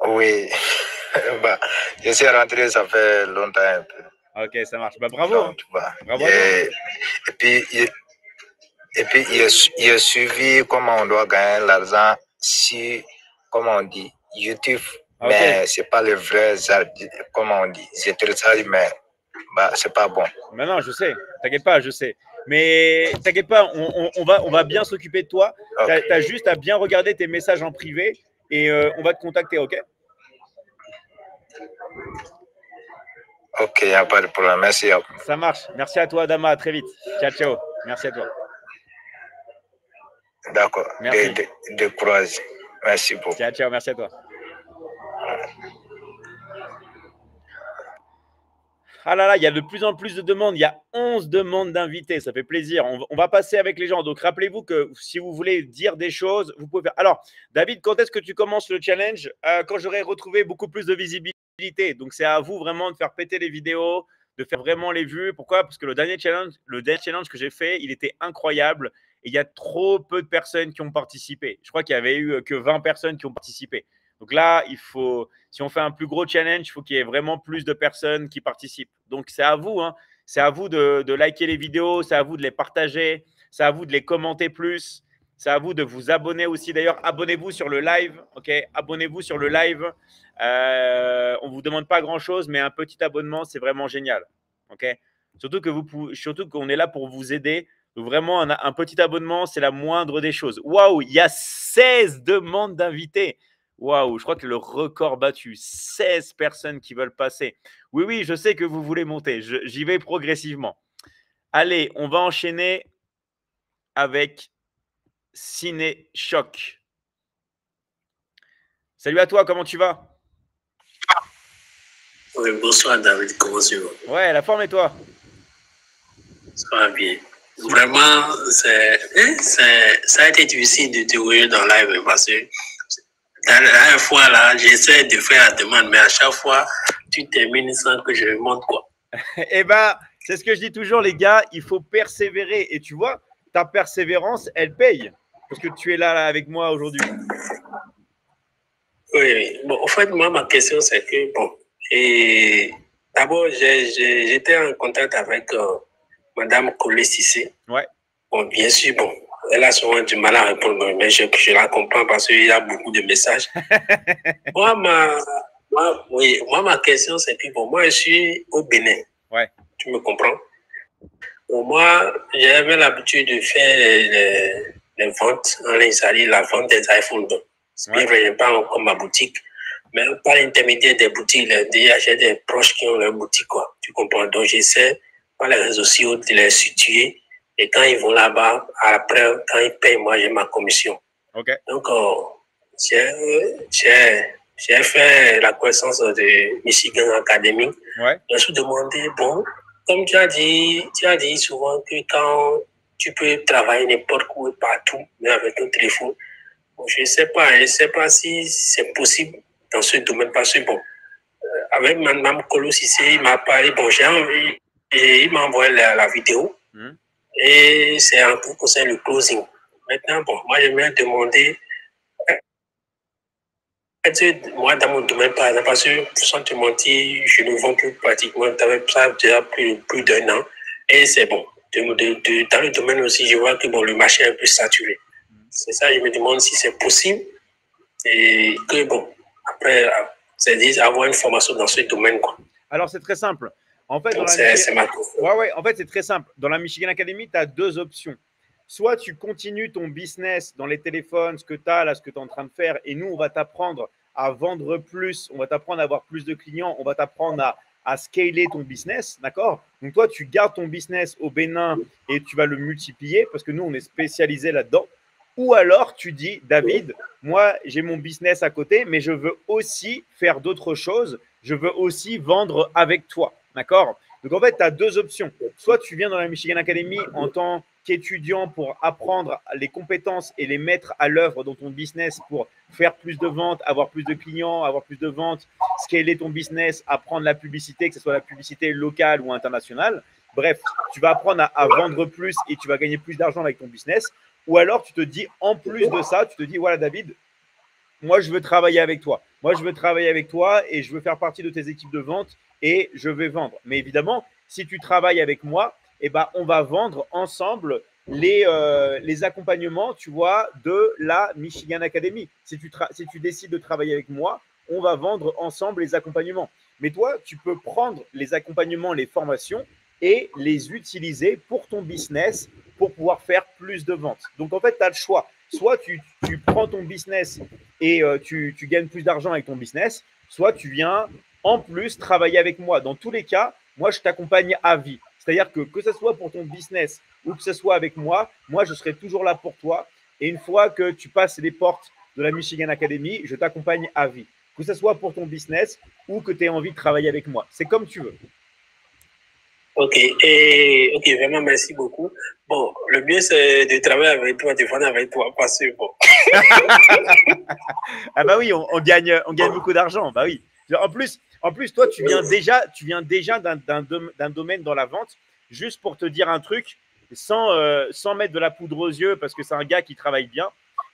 Oui. Bah, je suis rentré, ça fait longtemps un peu. Ok, ça marche. Bah, bravo. Donc, bravo. Et puis, il a suivi comment on doit gagner l'argent si, comment on dit, YouTube. Okay. Mais ce n'est pas le vrai, comment on dit, c'est très sale, mais bah, c'est pas bon. Mais non, je sais. T'inquiète pas, je sais. Mais t'inquiète pas, on va bien s'occuper de toi. Okay. Tu as juste à bien regarder tes messages en privé et on va te contacter, ok? Ok, il n'y a pas de problème. Merci. Ça marche. Merci à toi, Adama. À très vite. Ciao, ciao. Merci à toi. D'accord. De courage. Merci beaucoup. Ciao, ciao. Merci à toi. Ah là là, il y a de plus en plus de demandes. Il y a 11 demandes d'invités. Ça fait plaisir. On va passer avec les gens. Donc, rappelez-vous que si vous voulez dire des choses, vous pouvez faire. Alors, David, quand est-ce que tu commences le challenge? Quand j'aurai retrouvé beaucoup plus de visibilité. Donc, c'est à vous vraiment de faire péter les vidéos, de faire vraiment les vues. Pourquoi? Parce que le dernier challenge que j'ai fait, il était incroyable. Et il y a trop peu de personnes qui ont participé. Je crois qu'il y avait eu que 20 personnes qui ont participé. Donc là, si on fait un plus gros challenge, il faut qu'il y ait vraiment plus de personnes qui participent. Donc, c'est à vous. Hein. C'est à vous de liker les vidéos, c'est à vous de les partager, c'est à vous de les commenter plus, c'est à vous de vous abonner aussi. D'ailleurs, abonnez-vous sur le live. Ok, abonnez-vous sur le live. On ne vous demande pas grand-chose, mais un petit abonnement, c'est vraiment génial. Ok, surtout qu'on est là pour vous aider. Donc, vraiment, un petit abonnement, c'est la moindre des choses. Waouh, il y a 16 demandes d'invités. Waouh, je crois que le record battu, 16 personnes qui veulent passer. Oui, je sais que vous voulez monter. J'y vais progressivement. Allez, on va enchaîner avec Ciné Choc. Salut à toi, comment tu vas? Oui, bonsoir David, comment tu vas? Ouais, la forme et toi? Ça va bien. Vraiment, ça a été difficile de te voir dans live parce que la dernière fois, là, j'essaie de faire la demande, mais à chaque fois, tu termines sans que je monte, quoi. Eh bien, c'est ce que je dis toujours, les gars, il faut persévérer. Et tu vois, ta persévérance, elle paye. Parce que tu es là avec moi aujourd'hui. Oui. Bon, en fait, moi, ma question, c'est que, bon, et d'abord, j'étais en contact avec Madame Collet Cissé. Ouais. Bon, bien sûr, bon. Elle a souvent du mal à répondre, mais je la comprends parce qu'il y a beaucoup de messages. Moi, ma question, c'est que bon, moi, je suis au Bénin. Ouais. Tu me comprends? Bon, moi, j'avais l'habitude de faire les ventes en ligne, c'est-à-dire la vente des iPhones. C'est bien vrai, pas encore ma boutique, mais par l'intermédiaire des boutiques, déjà, j'ai des proches qui ont leur boutique, quoi. Tu comprends? Donc, j'essaie par les réseaux sociaux de les situer. Et quand ils vont là-bas, après, quand ils payent, moi, j'ai ma commission. Okay. Donc, j'ai fait la connaissance de Michigan Academy. Ouais. Je me suis demandé, bon, comme tu as dit souvent que quand tu peux travailler n'importe où et partout, même avec ton téléphone, bon, je ne sais pas si c'est possible dans ce domaine, parce que bon, avec Mme Kolo Cissé, il m'a parlé, bon, j'ai envie, et il m'a envoyé la vidéo, et c'est un peu concernant le closing. Maintenant, bon, moi, j'aimerais demander, moi, dans mon domaine, par exemple, parce que, sans te mentir, je ne vends plus pratiquement, avec ça déjà plus d'un an, et c'est bon. Dans le domaine aussi, je vois que bon, le marché est un peu saturé. C'est ça, je me demande si c'est possible, et que bon, après, c'est avoir une formation dans ce domaine, quoi. Alors, c'est très simple. En fait, en fait, c'est très simple. Dans la Michigan Academy, tu as deux options. Soit tu continues ton business dans les téléphones, ce que tu as là, ce que tu es en train de faire, et nous, on va t'apprendre à vendre plus, on va t'apprendre à avoir plus de clients, on va t'apprendre à scaler ton business, d'accord? Donc, toi, tu gardes ton business au Bénin et tu vas le multiplier parce que nous, on est spécialisé là-dedans. Ou alors, tu dis, David, moi, j'ai mon business à côté, mais je veux aussi faire d'autres choses. Je veux aussi vendre avec toi. D'accord? Donc, en fait, tu as deux options. Soit tu viens dans la Michigan Academy en tant qu'étudiant pour apprendre les compétences et les mettre à l'œuvre dans ton business pour faire plus de ventes, avoir plus de clients, avoir plus de ventes, scaler ton business, apprendre la publicité, que ce soit la publicité locale ou internationale. Bref, tu vas apprendre à vendre plus et tu vas gagner plus d'argent avec ton business. Ou alors, tu te dis, en plus de ça, tu te dis, voilà, David, moi, je veux travailler avec toi. Moi, je veux travailler avec toi et je veux faire partie de tes équipes de vente et je vais vendre. Mais évidemment, si tu travailles avec moi, eh ben, on va vendre ensemble les accompagnements, tu vois, de la Michigan Academy. Si tu décides de travailler avec moi, on va vendre ensemble les accompagnements. Mais toi, tu peux prendre les accompagnements, les formations et les utiliser pour ton business pour pouvoir faire plus de ventes. Donc, en fait, tu as le choix. Soit tu prends ton business et tu gagnes plus d'argent avec ton business, soit tu viens en plus travailler avec moi. Dans tous les cas, moi, je t'accompagne à vie. C'est-à-dire que ce soit pour ton business ou que ce soit avec moi, je serai toujours là pour toi. Et une fois que tu passes les portes de la Michigan Academy, je t'accompagne à vie. Que ce soit pour ton business ou que tu aies envie de travailler avec moi. C'est comme tu veux. Ok, vraiment merci beaucoup. Bon, le mieux c'est de travailler avec toi, de vendre avec toi, parce que bon. Ah bah oui, on gagne beaucoup d'argent. Bah oui. En plus, toi, tu viens déjà d'un domaine dans la vente. Juste pour te dire un truc, sans mettre de la poudre aux yeux, parce que c'est un gars qui travaille bien.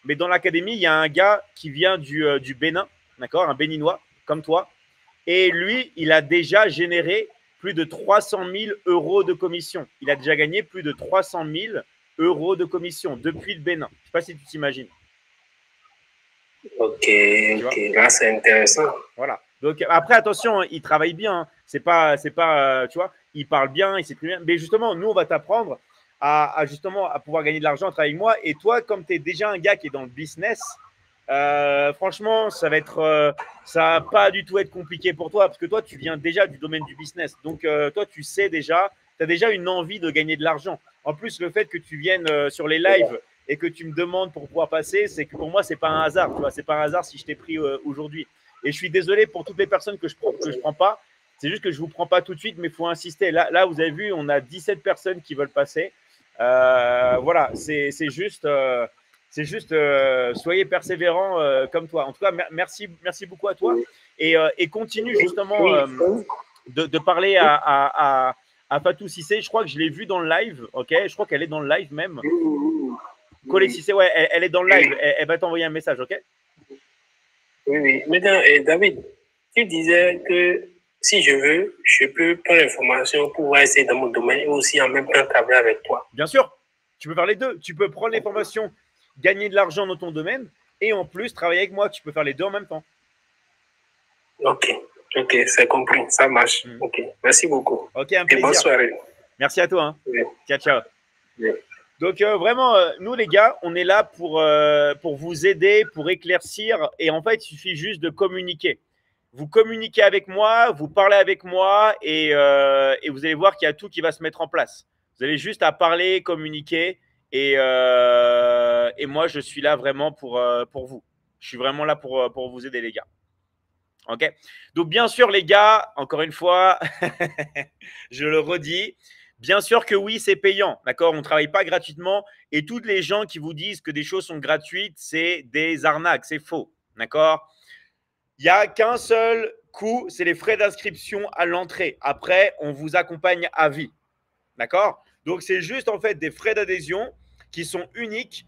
Mais dans l'académie, il y a un gars qui vient du Bénin, d'accord, un Béninois comme toi. Et lui, il a déjà généré plus de 300 000 euros de commission. Il a déjà gagné plus de 300 000 euros de commission depuis le Bénin. Je ne sais pas si tu t'imagines. Ok, là c'est intéressant. Voilà. Donc après, attention, il travaille bien. Hein. C'est pas, tu vois, il parle bien, il s'exprime bien. Mais justement, nous, on va t'apprendre à pouvoir gagner de l'argent à travailler avec moi. Et toi, comme tu es déjà un gars qui est dans le business, franchement, ça va pas du tout être compliqué pour toi parce que toi, tu viens déjà du domaine du business. Donc, toi, tu sais déjà, tu as déjà une envie de gagner de l'argent. En plus, le fait que tu viennes sur les lives et que tu me demandes pour pouvoir passer, c'est que pour moi, c'est pas un hasard. Tu vois, c'est pas un hasard si je t'ai pris aujourd'hui. Et je suis désolé pour toutes les personnes que je prends pas. C'est juste que je vous prends pas tout de suite, mais il faut insister. Là, vous avez vu, on a 17 personnes qui veulent passer. Voilà, c'est juste. Soyez persévérants comme toi. En tout cas, merci beaucoup à toi. Et continue justement de parler à Fatou Cissé. Je crois que je l'ai vue dans le live. Ok, je crois qu'elle est dans le live même. Colette Cissé, ouais, elle est dans le live. Elle va t'envoyer un message, ok? Oui. Maintenant, David, tu disais que si je veux, je peux prendre l'information pour essayer dans mon domaine et aussi en même temps travailler avec toi. Bien sûr, tu peux faire les deux. Tu peux prendre les formations, gagner de l'argent dans ton domaine et en plus travailler avec moi. Tu peux faire les deux en même temps. Ok, c'est compris. Ça marche. Ok, merci beaucoup. Ok, un plaisir. Et bonne soirée. Merci à toi. Hein. Oui. Ciao. Oui. Donc vraiment, nous les gars, on est là pour vous aider, pour éclaircir. Et en fait, il suffit juste de communiquer. Vous communiquez avec moi, vous parlez avec moi et vous allez voir qu'il y a tout qui va se mettre en place. Vous avez juste à parler, communiquer et moi, je suis là vraiment pour vous. Je suis vraiment là pour vous aider les gars. OK? Donc, bien sûr, les gars, encore une fois, je le redis, bien sûr que oui, c'est payant. D'accord? On ne travaille pas gratuitement. Et toutes les gens qui vous disent que des choses sont gratuites, c'est des arnaques, c'est faux. D'accord? Il n'y a qu'un seul coût, c'est les frais d'inscription à l'entrée. Après, on vous accompagne à vie. D'accord? Donc, c'est juste en fait des frais d'adhésion qui sont uniques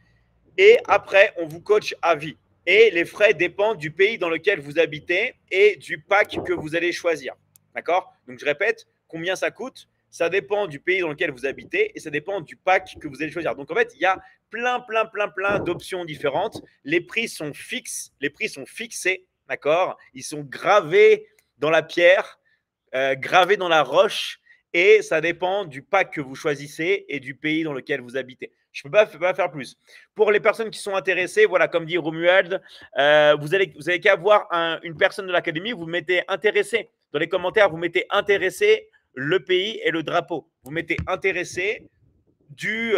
et après, on vous coach à vie. Et les frais dépendent du pays dans lequel vous habitez et du pack que vous allez choisir. D'accord? Donc, je répète, combien ça coûte? Ça dépend du pays dans lequel vous habitez et ça dépend du pack que vous allez choisir. Donc, en fait, il y a plein d'options différentes. Les prix sont fixes, les prix sont fixés. D'accord? Ils sont gravés dans la pierre, gravés dans la roche et ça dépend du pack que vous choisissez et du pays dans lequel vous habitez. Je ne peux pas faire plus. Pour les personnes qui sont intéressées, voilà, comme dit Romuald, vous avez qu'à voir une personne de l'académie, vous mettez intéressé. Dans les commentaires, vous mettez intéressé, le pays et le drapeau. Vous mettez intéressé du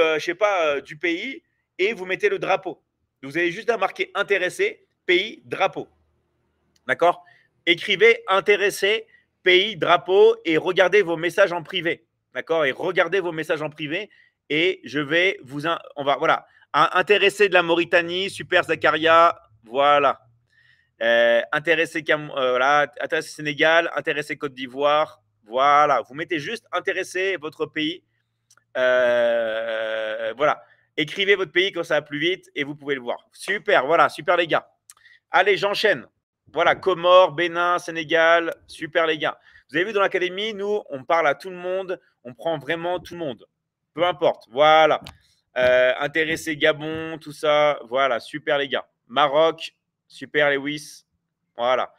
pays et vous mettez le drapeau. Vous avez juste à marquer intéressé, pays, drapeau. D'accord? Écrivez intéressé, pays, drapeau et regardez vos messages en privé. D'accord? Et regardez vos messages en privé et je vais vous… voilà. Intéressé de la Mauritanie, super Zakaria, voilà. Intéressé Sénégal, intéressé Côte d'Ivoire, voilà. Vous mettez juste intéressé votre pays. Voilà. Écrivez votre pays quand ça va plus vite et vous pouvez le voir. Super, voilà, super les gars. Allez, j'enchaîne. Voilà, Comores, Bénin, Sénégal, super les gars. Vous avez vu dans l'académie, nous, on parle à tout le monde, on prend vraiment tout le monde. Peu importe, voilà. Intéressé Gabon, tout ça, voilà, super les gars. Maroc, super Lewis, voilà.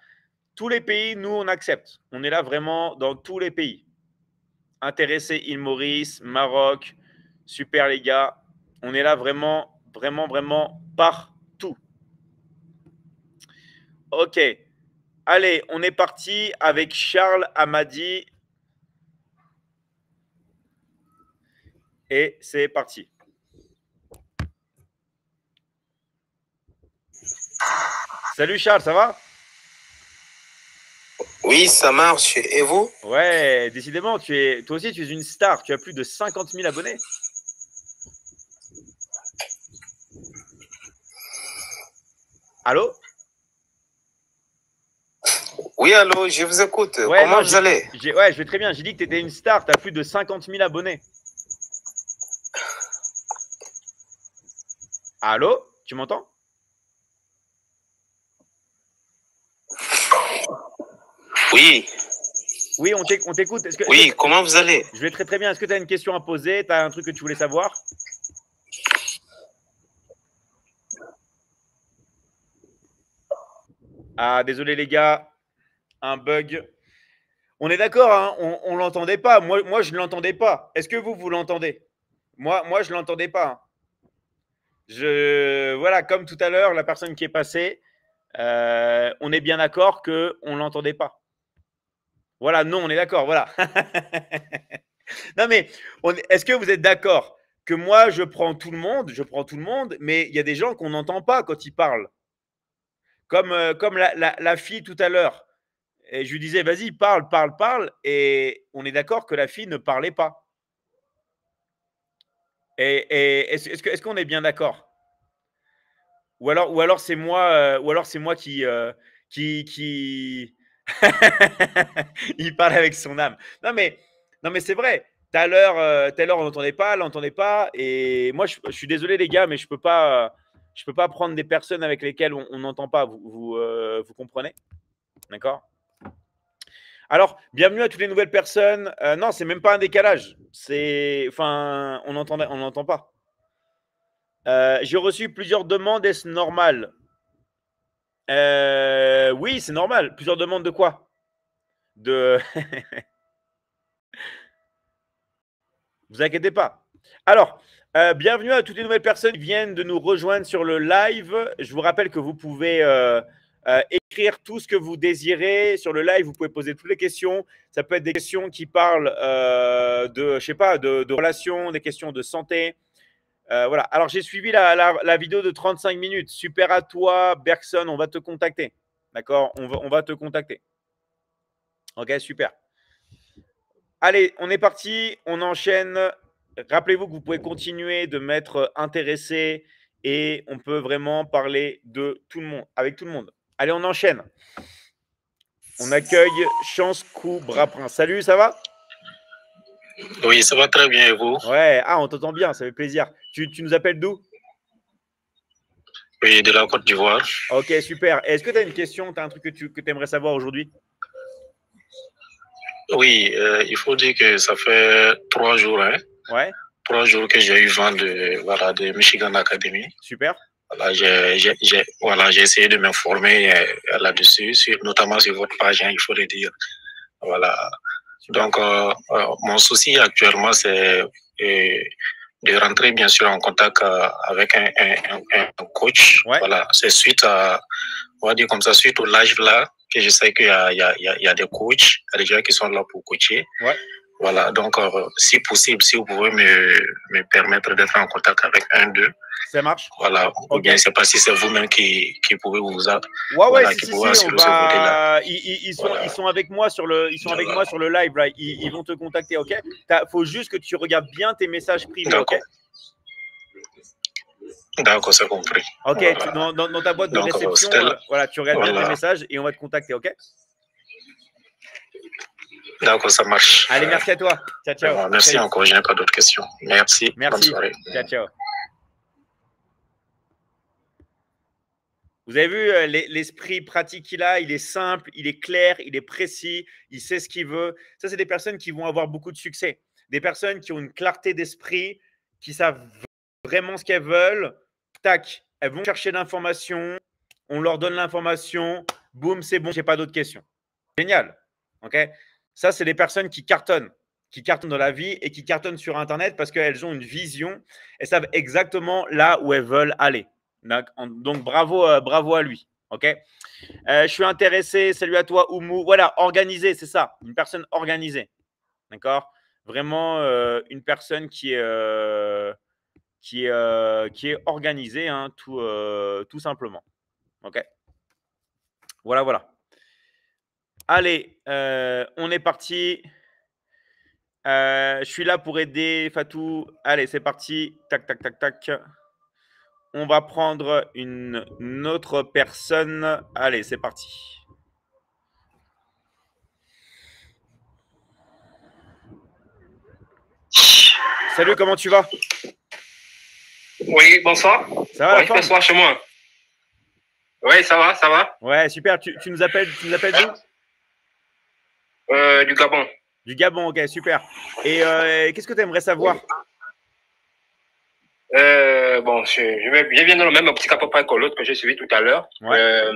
Tous les pays, nous, on accepte. On est là vraiment dans tous les pays. Intéressé île Maurice, Maroc, super les gars. On est là vraiment partout. Ok. Allez, on est parti avec Charles Hamadi. Et c'est parti. Salut Charles, ça va? Oui, ça marche. Et vous? Ouais, décidément, toi aussi, tu es une star. Tu as plus de 50 000 abonnés. Allô? Oui, allô, je vous écoute. Ouais, comment vous allez? Ouais, je vais très bien. J'ai dit que tu étais une star. Tu as plus de 50 000 abonnés. Allô? Tu m'entends? Oui. Oui, on t'écoute. Oui, comment vous allez? Je vais très bien. Est-ce que tu as une question à poser? Tu as un truc que tu voulais savoir? Ah, désolé les gars. Un bug. On est d'accord, hein, on ne l'entendait pas. Moi, je ne l'entendais pas. Est-ce que vous l'entendez? Moi, je ne l'entendais pas. Voilà, comme tout à l'heure, la personne qui est passée, on est bien d'accord qu'on ne l'entendait pas. Voilà, non, on est d'accord, voilà. Non, mais est-ce que vous êtes d'accord que moi, je prends tout le monde, mais il y a des gens qu'on n'entend pas quand ils parlent. Comme la fille tout à l'heure. Et je lui disais, vas-y, parle. Et on est d'accord que la fille ne parlait pas. Et est-ce qu'on est bien d'accord? Ou alors c'est moi, qui il parle avec son âme. Non mais c'est vrai. Tout à l'heure, on n'entendait pas, là on n'entendait pas. Et moi, je suis désolé les gars, mais je peux pas prendre des personnes avec lesquelles on n'entend pas. Vous comprenez? D'accord? Alors, bienvenue à toutes les nouvelles personnes. Non, c'est même pas un décalage. On n'entend pas. J'ai reçu plusieurs demandes. Est-ce normal? Oui, c'est normal. Plusieurs demandes de quoi? Vous inquiétez pas. Alors, bienvenue à toutes les nouvelles personnes qui viennent de nous rejoindre sur le live. Je vous rappelle que vous pouvez écrire tout ce que vous désirez sur le live. Vous pouvez poser toutes les questions. Ça peut être des questions qui parlent de relations, des questions de santé. Voilà. Alors, j'ai suivi la vidéo de 35 minutes. Super à toi, Bergson. On va te contacter. D'accord? On va te contacter. Ok, super. Allez, on est parti. On enchaîne. Rappelez-vous que vous pouvez continuer de m'être intéressé et on peut vraiment parler de tout le monde, avec tout le monde. Allez, on enchaîne. On accueille Chance Coup Braprin. Salut, ça va? Oui, ça va très bien et vous? Ouais, on t'entend bien, ça fait plaisir. Tu nous appelles d'où? Oui, de la Côte d'Ivoire. Ok, super. Est-ce que tu as une question, tu as un truc que tu aimerais savoir aujourd'hui? Oui, il faut dire que ça fait 3 jours, hein, Ouais, 3 jours que j'ai eu vent de Michigan Academy. super. Voilà, j'ai essayé de m'informer là-dessus, notamment sur votre page, hein, il faut le dire. Voilà. Super. Donc, mon souci actuellement, c'est de rentrer bien sûr en contact avec un coach. Ouais. Voilà, c'est suite à, on va dire comme ça, suite au live là, que je sais qu'il y a des coachs, il y a des gens qui sont là pour coacher. Ouais. Voilà, donc si possible, si vous pouvez me permettre d'être en contact avec un d'eux. Ça marche. Voilà, ou bien je ne sais pas si c'est vous-même qui pouvez vous Ouais, qui si, pouvez assurer on ce volet-là. va. Ils sont avec moi sur le, avec moi sur le live là. Ils vont te contacter, ok? Faut juste que tu regardes bien tes messages privés, ok? D'accord, c'est compris. Ok, Voilà. dans ta boîte de Donc, réception, voilà, tu regardes bien tes messages et on va te contacter, ok? D'accord, ça marche. Allez, merci à toi. Ciao, ciao. Merci encore, je n'ai pas d'autres questions. Merci. Merci. Bonne soirée. Ciao, ciao. Vous avez vu l'esprit pratique qu'il a, il est simple, il est clair, il est précis, il sait ce qu'il veut. Ça, c'est des personnes qui vont avoir beaucoup de succès. Des personnes qui ont une clarté d'esprit, qui savent vraiment ce qu'elles veulent. Tac, elles vont chercher l'information, on leur donne l'information, boum, c'est bon, j'ai pas d'autres questions. Génial. Ok. Ça, c'est des personnes qui cartonnent dans la vie et qui cartonnent sur Internet parce qu'elles ont une vision, elles savent exactement là où elles veulent aller. Donc, bravo à lui. Ok. Je suis intéressé. Salut à toi, Oumou. Voilà, organisé, c'est ça. Une personne organisée. D'accord. Vraiment une personne qui est organisée, hein, tout simplement. Ok. Voilà. Allez, on est parti. Je suis là pour aider Fatou. Allez, c'est parti. Tac, tac, tac, tac. On va prendre une autre personne. Allez, c'est parti. Salut, comment tu vas? Oui, bonsoir. Ça va, la forme? Bonsoir chez moi. Oui, ça va. Ouais, super. Tu nous appelles d'où? Du Gabon. Du Gabon, ok, super. Et qu'est-ce que tu aimerais savoir? Bon, je viens dans le même optique à peu près que l'autre que j'ai suivi tout à l'heure. Ouais.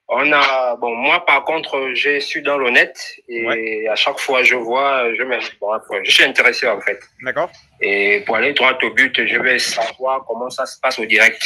Moi par contre, je suis dans le net et à chaque fois je vois, je suis intéressé en fait. D'accord. Et pour aller droit au but, je vais savoir comment ça se passe au direct.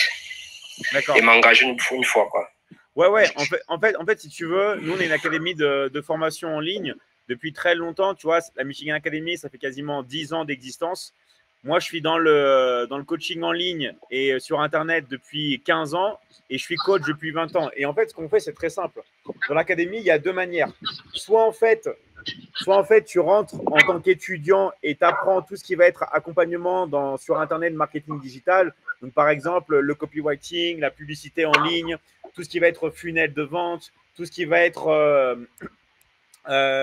D'accord. Et m'engager une fois, quoi. Ouais. En fait, si tu veux, nous, on est une académie de formation en ligne depuis très longtemps. Tu vois, la Michigan Academy, ça fait quasiment 10 ans d'existence. Moi, je suis dans le coaching en ligne et sur Internet depuis 15 ans et je suis coach depuis 20 ans. Et en fait, ce qu'on fait, c'est très simple. Dans l'académie, il y a deux manières. Soit en fait, tu rentres en tant qu'étudiant et tu apprends tout ce qui va être accompagnement sur Internet, marketing digital. Donc, par exemple, le copywriting, la publicité en ligne, tout ce qui va être funnel de vente, tout ce qui va être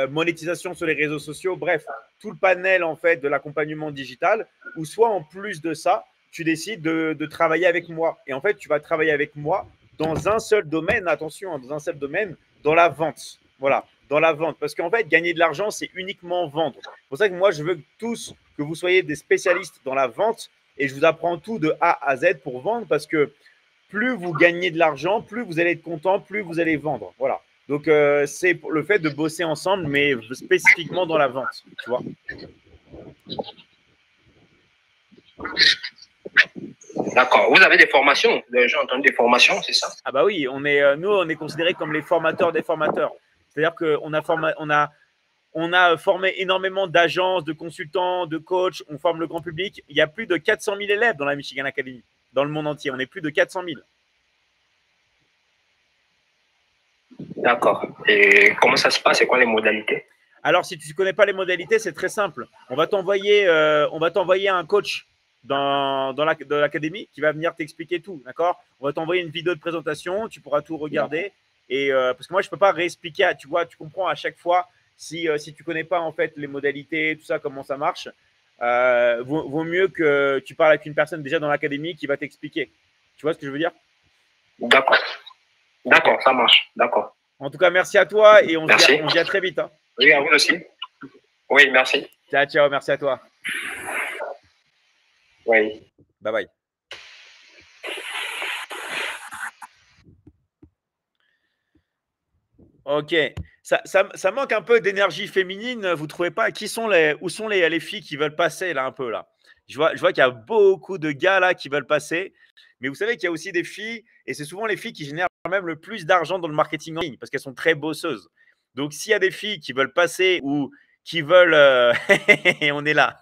monétisation sur les réseaux sociaux, bref, tout le panel en fait de l'accompagnement digital, ou soit en plus de ça, tu décides de travailler avec moi. Et en fait, tu vas travailler avec moi dans un seul domaine, attention, dans un seul domaine, dans la vente. Voilà, dans la vente. Parce qu'en fait, gagner de l'argent, c'est uniquement vendre. C'est pour ça que moi, je veux que vous soyez des spécialistes dans la vente et je vous apprends tout de A à Z pour vendre parce que plus vous gagnez de l'argent, plus vous allez être content, plus vous allez vendre. Voilà. Donc, c'est le fait de bosser ensemble, mais spécifiquement dans la vente, tu vois. D'accord. Vous avez des formations? J'ai entendu des formations, c'est ça? Ah bah oui, nous, on est considérés comme les formateurs des formateurs. C'est-à-dire qu'on a formé énormément d'agences, de consultants, de coachs. On forme le grand public. Il y a plus de 400 000 élèves dans la Michigan Academy, dans le monde entier. On est plus de 400 000. D'accord. Et comment ça se passe? C'est quoi les modalités? Alors, si tu ne connais pas les modalités, c'est très simple. On va t'envoyer un coach dans l'académie qui va venir t'expliquer tout, d'accord? On va t'envoyer une vidéo de présentation, tu pourras tout regarder. Et parce que moi, je ne peux pas réexpliquer, tu vois, tu comprends à chaque fois si tu ne connais pas en fait les modalités, tout ça, comment ça marche. Vaut mieux que tu parles avec une personne déjà dans l'académie qui va t'expliquer. Tu vois ce que je veux dire? D'accord. D'accord, ça marche. D'accord. En tout cas, merci à toi et on se dit à très vite. Hein. Oui, à vous aussi. Oui, merci. Ciao, ciao, merci à toi. Oui. Bye bye. Ok. Ça manque un peu d'énergie féminine, vous trouvez pas? Où sont les filles qui veulent passer là un peu là? Je vois qu'il y a beaucoup de gars là qui veulent passer, mais vous savez qu'il y a aussi des filles, et c'est souvent les filles qui génèrent même le plus d'argent dans le marketing en ligne parce qu'elles sont très bosseuses. Donc s'il y a des filles qui veulent passer ou qui veulent, on est là.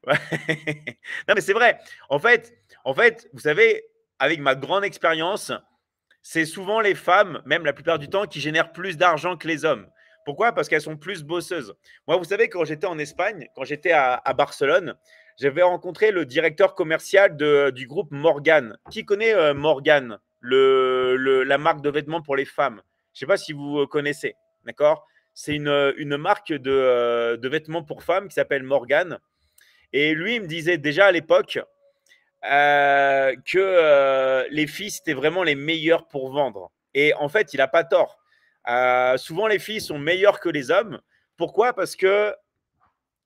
Non mais c'est vrai. En fait, vous savez, avec ma grande expérience, c'est souvent les femmes, même la plupart du temps, qui génèrent plus d'argent que les hommes. Pourquoi? Parce qu'elles sont plus bosseuses. Moi, vous savez, quand j'étais en Espagne, quand j'étais à Barcelone, j'avais rencontré le directeur commercial du groupe Morgan. Qui connaît Morgan, la marque de vêtements pour les femmes? Je ne sais pas si vous connaissez, d'accord? C'est une marque de vêtements pour femmes qui s'appelle Morgan. Et lui, il me disait déjà à l'époque que les filles, c'était vraiment les meilleures pour vendre. Et en fait, il n'a pas tort. Souvent, les filles sont meilleures que les hommes. Pourquoi? Parce que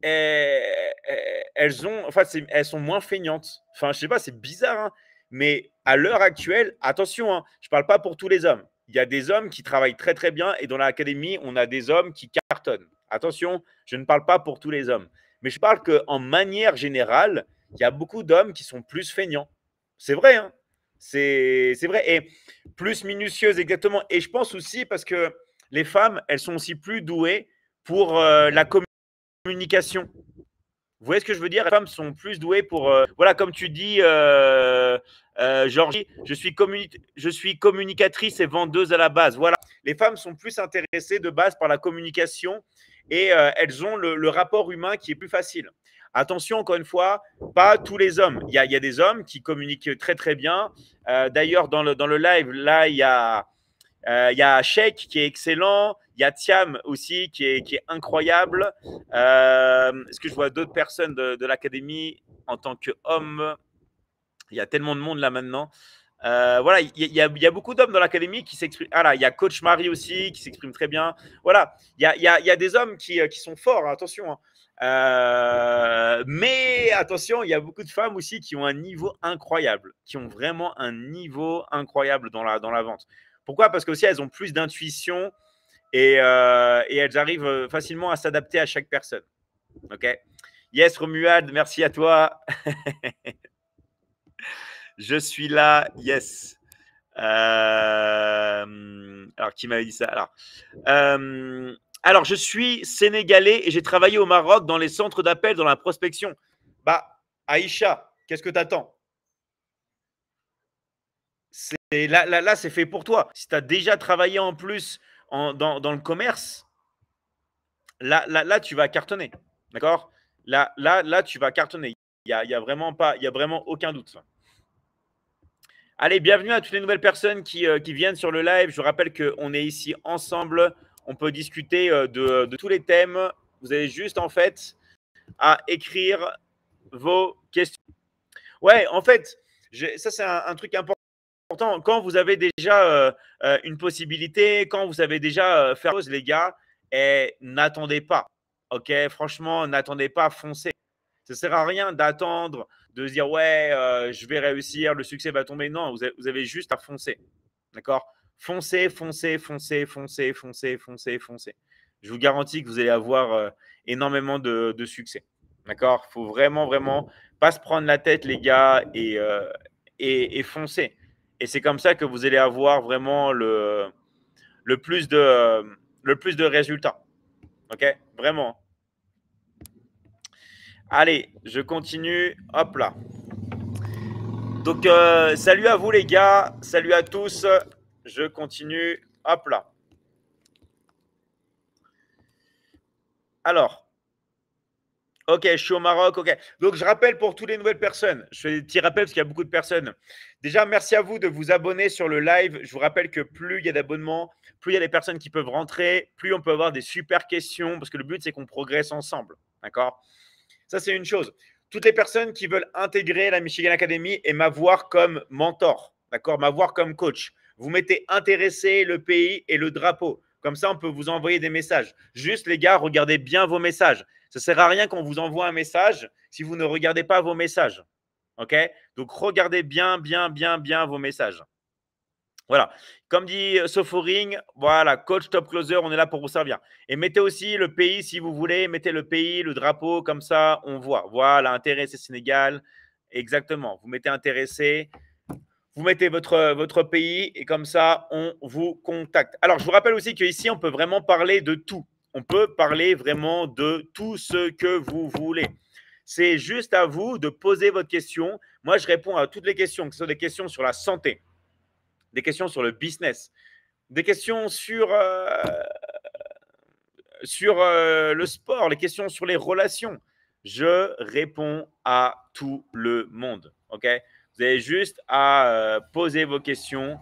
elles sont moins feignantes. Enfin, je sais pas, c'est bizarre, hein, mais à l'heure actuelle, attention, hein, je ne parle pas pour tous les hommes. Il y a des hommes qui travaillent très très bien et dans l'académie, on a des hommes qui cartonnent. Attention, je ne parle pas pour tous les hommes. Mais je parle qu'en manière générale, il y a beaucoup d'hommes qui sont plus feignants. C'est vrai, hein, c'est vrai. Et plus minutieuses, exactement. Et je pense aussi parce que les femmes, elles sont aussi plus douées pour la communication. Vous voyez ce que je veux dire? Les femmes sont plus douées pour… voilà, comme tu dis, Georgie, je suis communicatrice et vendeuse à la base. Voilà, les femmes sont plus intéressées de base par la communication et elles ont le rapport humain qui est plus facile. Attention, encore une fois, pas tous les hommes. Il y a des hommes qui communiquent très, très bien. D'ailleurs, dans le live, là, il y a Sheikh qui est excellent. Il y a Thiam aussi qui est incroyable. Est-ce que je vois d'autres personnes de l'académie en tant qu'homme? Il y a tellement de monde là maintenant. Voilà, il y a beaucoup d'hommes dans l'académie qui s'expriment. Ah là, il y a Coach Marie aussi qui s'exprime très bien. Voilà, il y a des hommes qui sont forts, hein, attention. Hein. Mais attention, il y a beaucoup de femmes aussi qui ont un niveau incroyable, qui ont vraiment un niveau incroyable dans la vente. Pourquoi? Parce qu'aussi, elles ont plus d'intuition et elles arrivent facilement à s'adapter à chaque personne. Ok. Yes, Romuald, merci à toi. Je suis là, yes. Alors, qui m'avait dit ça? Alors, je suis sénégalais et j'ai travaillé au Maroc dans les centres d'appel, dans la prospection. Bah, Aïcha, qu'est-ce que tu attends? Là, c'est fait pour toi. Si tu as déjà travaillé en plus dans le commerce, là, tu vas cartonner. D'accord? Là, tu vas cartonner. Il y a vraiment aucun doute. Allez, bienvenue à toutes les nouvelles personnes qui viennent sur le live. Je rappelle qu'on est ici ensemble. On peut discuter de tous les thèmes. Vous avez juste, en fait, à écrire vos questions. Ouais, en fait, ça, c'est un truc important. Quand vous avez déjà une possibilité, quand vous avez déjà fait chose, les gars, n'attendez pas. Ok, franchement, n'attendez pas, foncez. Ça ne sert à rien d'attendre, de se dire ouais, je vais réussir, le succès va tomber. Non, vous avez juste à foncer. D'accord? Foncez, foncez, foncez, foncez, foncez, foncez, foncez. Je vous garantis que vous allez avoir énormément de succès. D'accord? Il faut vraiment, vraiment pas se prendre la tête, les gars, et foncer. Et c'est comme ça que vous allez avoir vraiment le plus de résultats. Ok? Vraiment. Allez, je continue. Hop là. Donc, salut à vous les gars. Salut à tous. je continue. Hop là. Alors, ok, je suis au Maroc. Ok. Donc, je rappelle pour toutes les nouvelles personnes. Je fais des petits rappels parce qu'il y a beaucoup de personnes. Déjà, merci à vous de vous abonner sur le live. Je vous rappelle que plus il y a d'abonnements, plus il y a des personnes qui peuvent rentrer, plus on peut avoir des super questions parce que le but, c'est qu'on progresse ensemble. D'accord? Ça, c'est une chose. Toutes les personnes qui veulent intégrer la Michigan Academy et m'avoir comme mentor, d'accord, m'avoir comme coach, vous mettez intéressé, le pays et le drapeau. Comme ça, on peut vous envoyer des messages. Juste, les gars, regardez bien vos messages. Ça ne sert à rien qu'on vous envoie un message si vous ne regardez pas vos messages. OK? Donc, regardez bien vos messages. Voilà. Comme dit Sophoring, voilà, coach top closer, on est là pour vous servir. Et mettez aussi le pays si vous voulez. Mettez le pays, le drapeau, comme ça, on voit. Voilà, intéressé Sénégal. Exactement. Vous mettez intéressé. Vous mettez votre pays et comme ça, on vous contacte. Alors, je vous rappelle aussi qu'ici, on peut vraiment parler de tout. On peut parler vraiment de tout ce que vous voulez. C'est juste à vous de poser votre question. Moi, je réponds à toutes les questions, que ce soit des questions sur la santé, des questions sur le business, des questions sur le sport, les questions sur les relations. Je réponds à tout le monde. OK? Vous avez juste à poser vos questions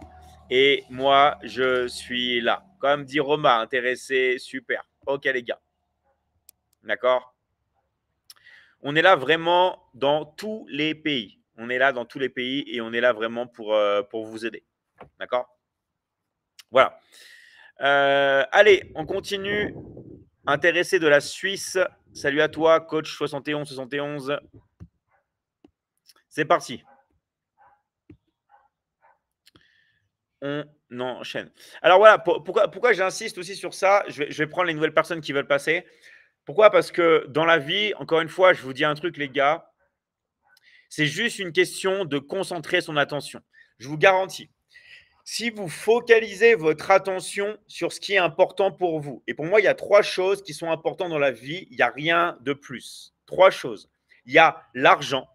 et moi, je suis là. Comme dit Roma, intéressé, super. OK, les gars. D'accord? On est là vraiment dans tous les pays. On est là dans tous les pays et on est là vraiment pour vous aider. D'accord? Voilà. Allez, on continue. Intéressé de la Suisse. Salut à toi, coach 71. C'est parti. On enchaîne. Alors voilà, pourquoi j'insiste aussi sur ça, je vais prendre les nouvelles personnes qui veulent passer. Pourquoi? Parce que dans la vie, encore une fois, je vous dis un truc, les gars, c'est juste une question de concentrer son attention. Je vous garantis. Si vous focalisez votre attention sur ce qui est important pour vous, et pour moi, il y a 3 choses qui sont importantes dans la vie, il n'y a rien de plus. 3 choses. Il y a l'argent,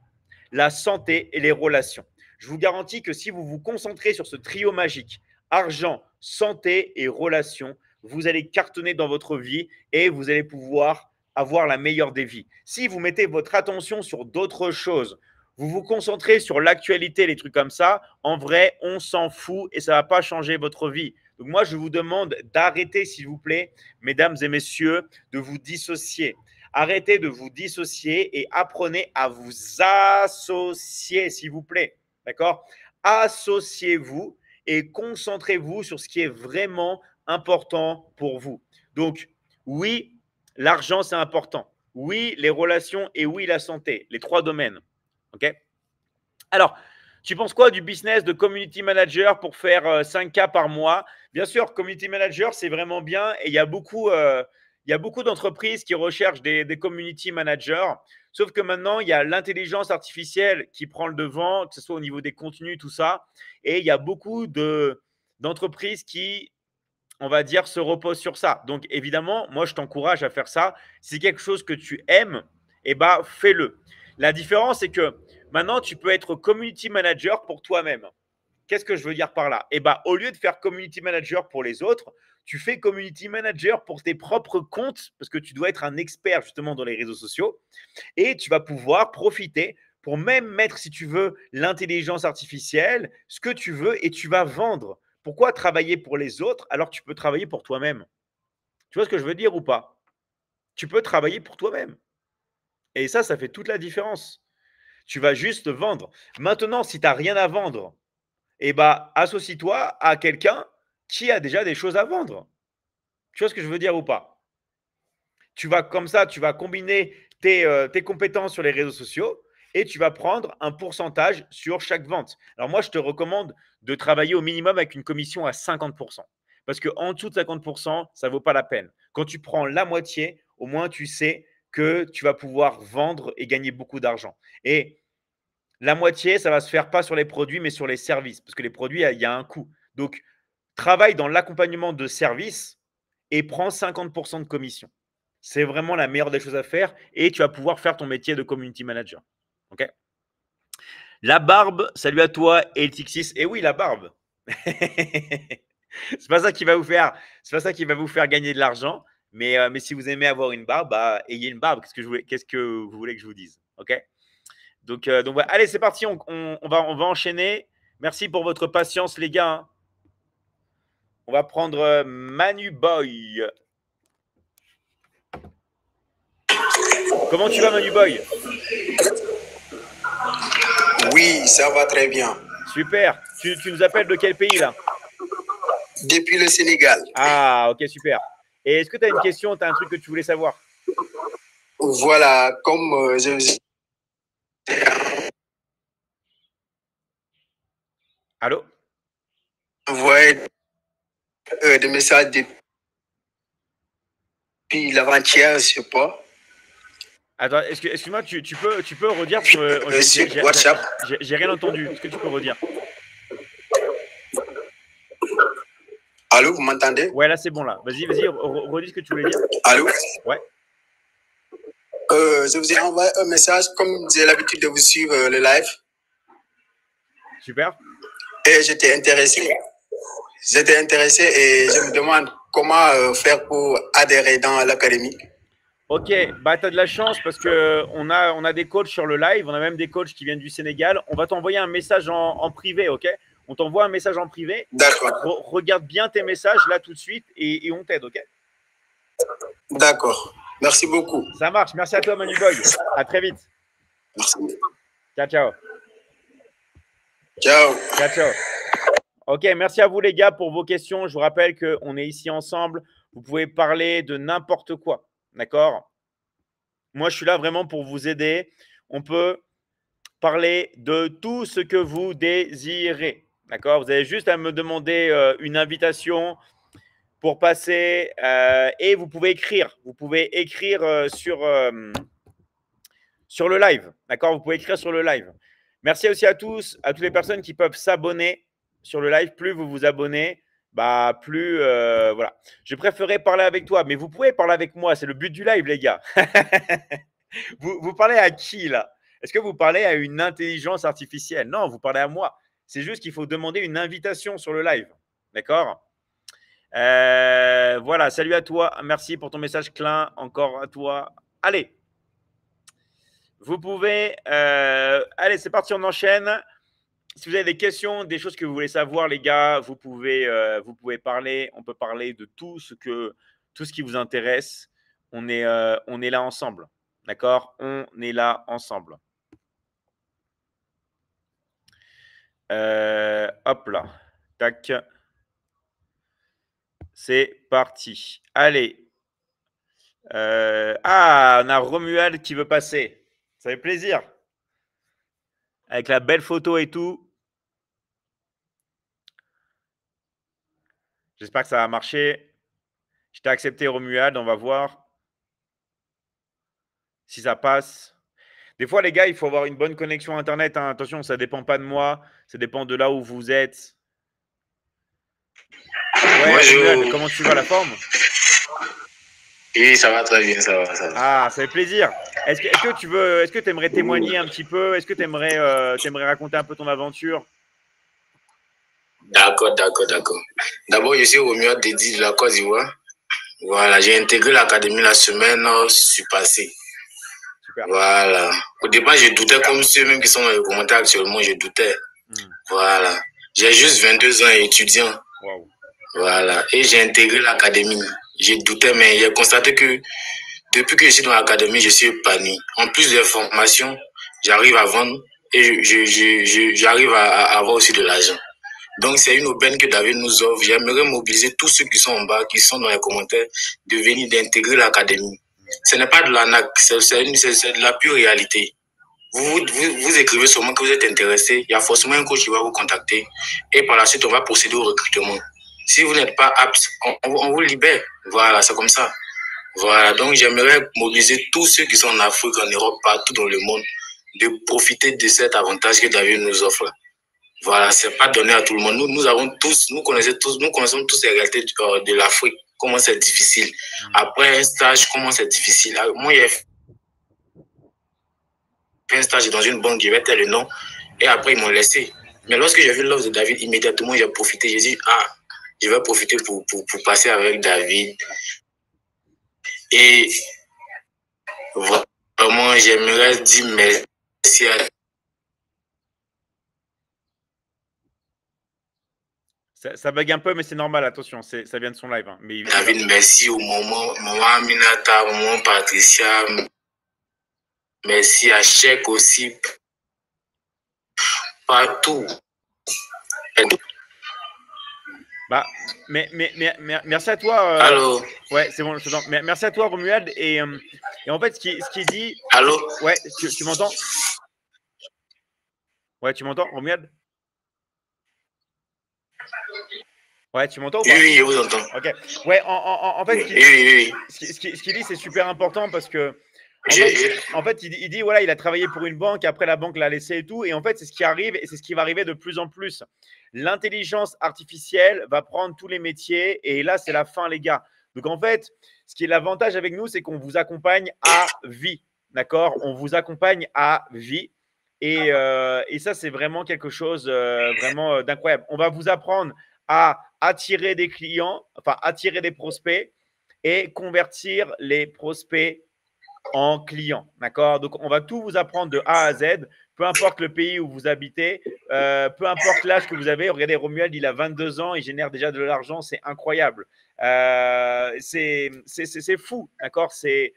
la santé et les relations. Je vous garantis que si vous vous concentrez sur ce trio magique, argent, santé et relations, vous allez cartonner dans votre vie et vous allez pouvoir avoir la meilleure des vies. Si vous mettez votre attention sur d'autres choses, vous vous concentrez sur l'actualité, les trucs comme ça, en vrai, on s'en fout et ça ne va pas changer votre vie. Donc moi, je vous demande d'arrêter, s'il vous plaît, mesdames et messieurs, de vous dissocier. Arrêtez de vous dissocier et apprenez à vous associer, s'il vous plaît. D'accord? Associez-vous et concentrez-vous sur ce qui est vraiment important pour vous. Donc, oui, l'argent, c'est important. Oui, les relations et oui, la santé. Les 3 domaines. OK? Alors, tu penses quoi du business de community manager pour faire 5K par mois? Bien sûr, community manager, c'est vraiment bien et il y a beaucoup d'entreprises qui recherchent des community managers. Sauf que maintenant, il y a l'intelligence artificielle qui prend le devant, que ce soit au niveau des contenus, tout ça. Et il y a beaucoup d'entreprises qui, on va dire, se reposent sur ça. Donc, évidemment, moi, je t'encourage à faire ça. Si c'est quelque chose que tu aimes, eh ben, fais-le. La différence, c'est que maintenant, tu peux être community manager pour toi-même. Qu'est-ce que je veux dire par là? Eh ben, au lieu de faire community manager pour les autres, tu fais community manager pour tes propres comptes parce que tu dois être un expert justement dans les réseaux sociaux et tu vas pouvoir profiter pour même mettre, si tu veux, l'intelligence artificielle, ce que tu veux et tu vas vendre. Pourquoi travailler pour les autres alors que tu peux travailler pour toi-même? Tu vois ce que je veux dire ou pas? Tu peux travailler pour toi-même. Et ça fait toute la différence. Tu vas juste vendre. Maintenant, si tu n'as rien à vendre, eh ben, associe-toi à quelqu'un qui a déjà des choses à vendre. Tu vois ce que je veux dire ou pas? Tu vas comme ça, tu vas combiner tes compétences sur les réseaux sociaux et tu vas prendre un pourcentage sur chaque vente. Alors moi, je te recommande de travailler au minimum avec une commission à 50%. Parce qu'en dessous de 50%, ça ne vaut pas la peine. Quand tu prends la moitié, au moins tu sais que tu vas pouvoir vendre et gagner beaucoup d'argent. Et la moitié, ça ne va se faire pas sur les produits, mais sur les services. Parce que les produits, il y a un coût. Donc, travaille dans l'accompagnement de services et prends 50% de commission. C'est vraiment la meilleure des choses à faire et tu vas pouvoir faire ton métier de community manager. OK? La barbe, salut à toi, LTX6. Et oui, la barbe. C'est pas ça qui va vous faire, c'est pas ça qui va vous faire gagner de l'argent. Mais si vous aimez avoir une barbe, bah, ayez une barbe. Qu'est-ce que vous voulez que je vous dise? OK? Donc voilà. Allez, c'est parti. On va enchaîner. Merci pour votre patience, les gars, hein. On va prendre Manu Boy. Comment tu vas, Manu Boy? Oui, ça va très bien. Super. Tu nous appelles de quel pays, là? Depuis le Sénégal. Ah, ok, super. Et est-ce que tu as une question, tu as un truc que tu voulais savoir? Voilà, comme je... Allô? Envoyé des messages depuis l'avant-hier, je sais pas. Attends, excuse-moi, tu peux redire? Sur WhatsApp. J'ai rien entendu. Est-ce que tu peux redire? Allô, vous m'entendez? Ouais, là, c'est bon, là. Vas-y, redis ce que tu voulais dire. Allô? Ouais. Je vous ai envoyé un message, comme j'ai l'habitude de vous suivre le live. Super. Et j'étais intéressé. J'étais intéressé et je me demande comment faire pour adhérer dans l'académie. Ok, bah tu as de la chance parce qu'on a des coachs sur le live, on a même des coachs qui viennent du Sénégal. On va t'envoyer un message en privé, ok? On t'envoie un message en privé. D'accord. Regarde bien tes messages là tout de suite et on t'aide, ok? D'accord. Merci beaucoup. Ça marche. Merci à toi, Manu Boy. À très vite. Merci. Ciao, ciao. Ciao. Ciao, ciao. Ok, merci à vous les gars pour vos questions. Je vous rappelle qu'on est ici ensemble. Vous pouvez parler de n'importe quoi. D'accord? Moi, je suis là vraiment pour vous aider. On peut parler de tout ce que vous désirez. D'accord? Vous avez juste à me demander une invitation pour passer et vous pouvez écrire. Vous pouvez écrire sur le live. D'accord? Vous pouvez écrire sur le live. Merci aussi à tous, à toutes les personnes qui peuvent s'abonner sur le live. Plus vous vous abonnez, bah plus voilà. Je préférais parler avec toi, mais vous pouvez parler avec moi. C'est le but du live, les gars. Vous parlez à qui là? Est-ce que vous parlez à une intelligence artificielle? Non, vous parlez à moi. C'est juste qu'il faut demander une invitation sur le live. D'accord? Voilà, salut à toi. Merci pour ton message, Klein. Encore à toi. Allez. Vous pouvez… allez, c'est parti, on enchaîne. Si vous avez des questions, des choses que vous voulez savoir, les gars, vous pouvez parler. On peut parler de tout ce qui vous intéresse. On est là ensemble. D'accord? On est là ensemble. Hop là. Tac. C'est parti. Allez. On a Romuald qui veut passer. Ça fait plaisir. Avec la belle photo et tout. J'espère que ça va marcher. Je t'ai accepté, Romuald. On va voir si ça passe. Des fois, les gars, il faut avoir une bonne connexion Internet, hein. Attention, ça ne dépend pas de moi. Ça dépend de là où vous êtes. Ouais, Romuald, comment tu vas, la forme? Oui, ça va très bien, ça va. Ah, ça fait plaisir. Est-ce que tu aimerais témoigner un petit peu? Est-ce que tu aimerais raconter un peu ton aventure? D'accord. D'abord, je suis Romuald Dédi de la Côte d'Ivoire. Voilà, j'ai intégré l'académie la semaine passée. Super. Voilà. Au départ, je doutais comme ceux même qui sont dans les commentaires actuellement, je doutais. Voilà. J'ai juste 22 ans et étudiant. Wow. Voilà. Et j'ai intégré l'académie. J'ai douté, mais j'ai constaté que depuis que je suis dans l'académie, je suis épanoui. En plus des formations, j'arrive à vendre et j'arrive à avoir aussi de l'argent. Donc, c'est une aubaine que David nous offre. J'aimerais mobiliser tous ceux qui sont en bas, qui sont dans les commentaires, de venir d'intégrer l'académie. Ce n'est pas de l'arnaque, c'est de la pure réalité. Vous écrivez seulement que vous êtes intéressé, il y a forcément un coach qui va vous contacter et par la suite, on va procéder au recrutement. Si vous n'êtes pas apte, on vous libère. Voilà, c'est comme ça. Voilà, donc j'aimerais mobiliser tous ceux qui sont en Afrique, en Europe, partout dans le monde, de profiter de cet avantage que David nous offre. Voilà, c'est pas donné à tout le monde. Nous connaissons tous les réalités de l'Afrique, comment c'est difficile. Après un stage, comment c'est difficile. Moi, j'ai fait un stage dans une banque, je vais taire le nom, et après ils m'ont laissé. Mais lorsque j'ai vu l'offre de David, immédiatement, j'ai profité. J'ai dit, ah, je vais profiter pour passer avec David. Et vraiment, j'aimerais dire merci à Ça bug un peu, mais c'est normal, attention, ça vient de son live. Hein. Mais David, merci au maman Aminata, au maman Patricia, merci à Cheikh aussi, partout. Bah, mais merci à toi. Allô? Ouais, c'est bon, je t'entends. Merci à toi, Romuald. Et en fait, ce qui dit. Allô? Ouais, tu m'entends? Ouais, tu m'entends, Romuald? Ouais, tu m'entends ou pas? Oui, je vous entends. Ok. Ouais, en fait, ce qu'il dit, c'est super important parce que. En fait, il dit, voilà, il a travaillé pour une banque, après la banque l'a laissé et tout. Et en fait, c'est ce qui arrive et c'est ce qui va arriver de plus en plus. L'intelligence artificielle va prendre tous les métiers et là, c'est la fin, les gars. Donc, en fait, ce qui est l'avantage avec nous, c'est qu'on vous accompagne à vie. D'accord? On vous accompagne à vie. Et ça, c'est vraiment quelque chose vraiment d'incroyable. On va vous apprendre à attirer des clients, enfin, attirer des prospects et convertir les prospects en clients. D'accord? Donc, on va tout vous apprendre de A à Z, peu importe le pays où vous habitez, peu importe l'âge que vous avez. Regardez, Romuald, il a 22 ans, il génère déjà de l'argent, c'est incroyable. C'est fou, d'accord? C'est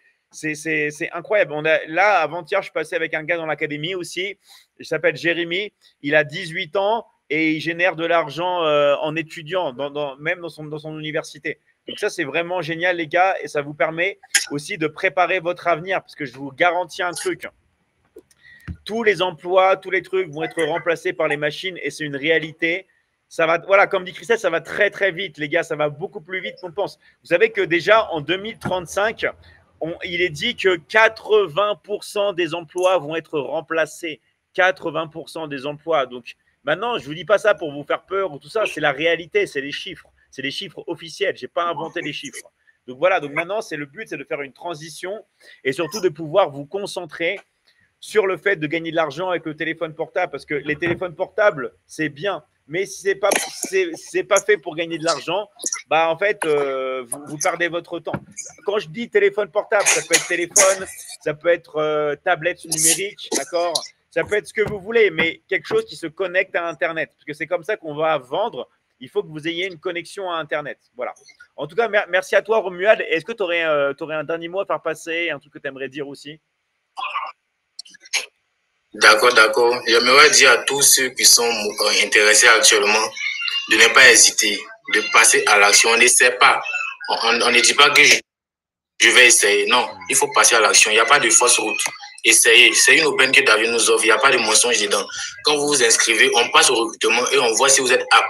incroyable. Là, avant-hier, je suis passé avec un gars dans l'académie aussi. Il s'appelle Jérémy. Il a 18 ans et il génère de l'argent en étudiant, même dans son université. Donc ça, c'est vraiment génial, les gars. Et ça vous permet aussi de préparer votre avenir. Parce que je vous garantis un truc. Tous les emplois, tous les trucs vont être remplacés par les machines. Et c'est une réalité. Ça va, voilà, comme dit Christelle, ça va très, très vite, les gars. Ça va beaucoup plus vite qu'on pense. Vous savez que déjà, en 2035, il est dit que 80% des emplois vont être remplacés. 80% des emplois. Donc, maintenant, je ne vous dis pas ça pour vous faire peur ou tout ça. C'est la réalité, c'est les chiffres. C'est les chiffres officiels. Je n'ai pas inventé les chiffres. Donc, voilà. Donc, maintenant, le but, c'est de faire une transition et surtout de pouvoir vous concentrer sur le fait de gagner de l'argent avec le téléphone portable. Parce que les téléphones portables, c'est bien. Mais si c'est pas fait pour gagner de l'argent, bah en fait, vous perdez votre temps. Quand je dis téléphone portable, ça peut être téléphone, ça peut être tablette numérique, d'accord? Ça peut être ce que vous voulez, mais quelque chose qui se connecte à Internet. Parce que c'est comme ça qu'on va vendre. Il faut que vous ayez une connexion à Internet. Voilà. En tout cas, merci à toi, Romuald. Est-ce que tu aurais un dernier mot à faire passer, un truc que tu aimerais dire aussi? D'accord. J'aimerais dire à tous ceux qui sont intéressés actuellement de ne pas hésiter, de passer à l'action. On n'essaie pas. On ne dit pas que je vais essayer. Non, il faut passer à l'action. Il n'y a pas de fausse route. Essayez. C'est une aubaine que David nous offre. Il n'y a pas de mensonge dedans. Quand vous vous inscrivez, on passe au recrutement et on voit si vous êtes apte.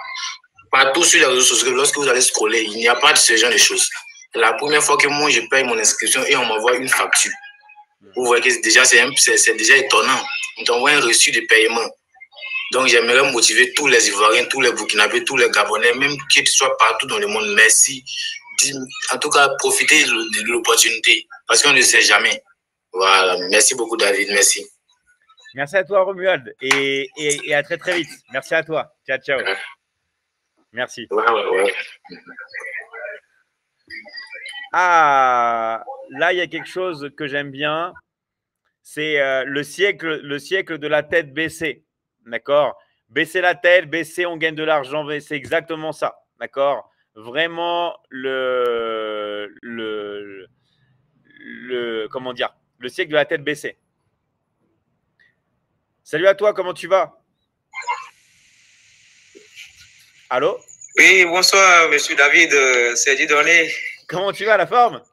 Partout sur les réseaux sociaux, lorsque vous allez scroller, il n'y a pas de ce genre de choses. La première fois que moi, je paye mon inscription et on m'envoie une facture. Vous voyez que c'est déjà étonnant. On t'envoie un reçu de paiement. Donc, j'aimerais motiver tous les Ivoiriens, tous les Burkinabés, tous les Gabonais, même qu'ils soient partout dans le monde. Merci. En tout cas, profitez de l'opportunité parce qu'on ne sait jamais. Voilà. Merci beaucoup, David. Merci. Merci à toi, Romuald. Et à très, très vite. Merci à toi. Ciao, ciao. Merci. Ouais. Ah, là, il y a quelque chose que j'aime bien. C'est le siècle de la tête baissée. D'accord? Baisser la tête, baisser, on gagne de l'argent. C'est exactement ça. D'accord? Vraiment, comment dire? Le siècle de la tête baissée. Salut à toi, comment tu vas? Allô? Oui, bonsoir, monsieur David, c'est Didonné. Comment tu vas, la forme?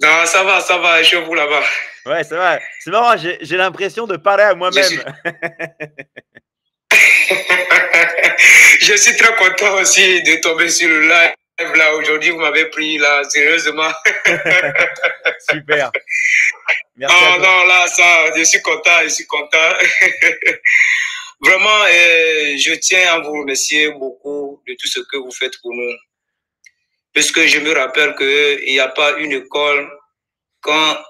Non, ça va, chez vous là-bas. Ouais, ça va. C'est marrant, j'ai l'impression de parler à moi-même. Je suis très content aussi de tomber sur le live là. Aujourd'hui, vous m'avez pris là, sérieusement. Super. Merci non, là, ça, je suis content. Vraiment, je tiens à vous remercier beaucoup de tout ce que vous faites pour nous. Puisque je me rappelle qu'il n'y a pas une école.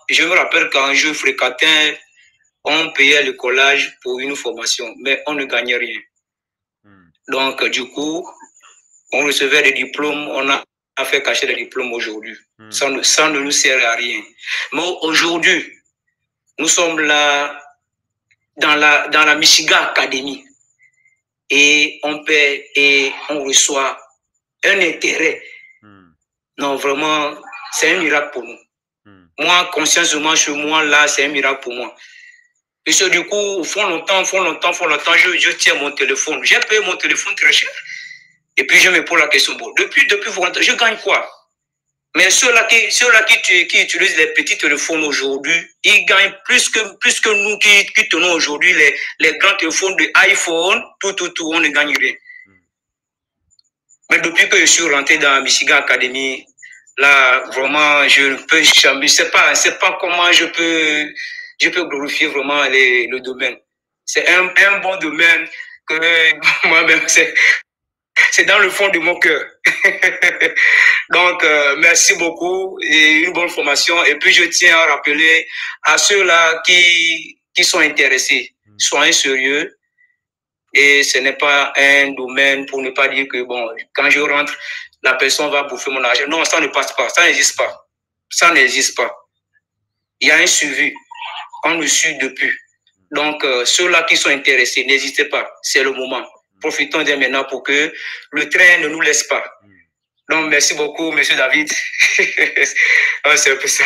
Je me rappelle quand je fréquentais on payait le collage pour une formation, mais on ne gagnait rien. Donc, du coup, on recevait des diplômes, on a fait cacher les diplômes aujourd'hui. Ça ne nous sert à rien. Mais aujourd'hui, nous sommes là dans la Michigan Academy et on paie et on reçoit un intérêt. Non, vraiment, c'est un miracle pour nous. Moi, consciencement, chez moi, là, c'est un miracle pour moi. Parce que du coup, font longtemps, je tiens mon téléphone. J'ai payé mon téléphone très cher. Et puis, je me pose la question, bon, depuis je gagne quoi? Mais ceux-là qui utilisent les petits téléphones aujourd'hui, ils gagnent plus que nous qui tenons aujourd'hui les grands téléphones de iPhone, tout, on ne gagne rien. Mais depuis que je suis rentré dans la Michigan Academy, là, vraiment, je peux jamais, je sais pas comment je peux glorifier vraiment le domaine. C'est un bon domaine que moi-même, c'est dans le fond de mon cœur. Donc, merci beaucoup et une bonne formation. Et puis, je tiens à rappeler à ceux-là qui sont intéressés, soyez sérieux. Et ce n'est pas un domaine pour ne pas dire que, bon, quand je rentre, la personne va bouffer mon argent. Non, ça ne passe pas, ça n'existe pas. Ça n'existe pas. Il y a un suivi. On le suit depuis. Donc, ceux-là qui sont intéressés, n'hésitez pas. C'est le moment. Profitons dès maintenant pour que le train ne nous laisse pas. Donc, merci beaucoup, monsieur David. C'est un peu ça.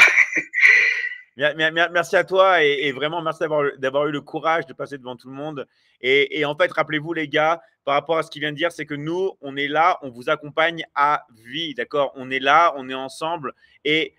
Merci à toi et vraiment merci d'avoir eu le courage de passer devant tout le monde. Et en fait, rappelez-vous les gars, par rapport à ce qu'il vient de dire, c'est que nous, on est là, on vous accompagne à vie, d'accord? On est là, on est ensemble. Et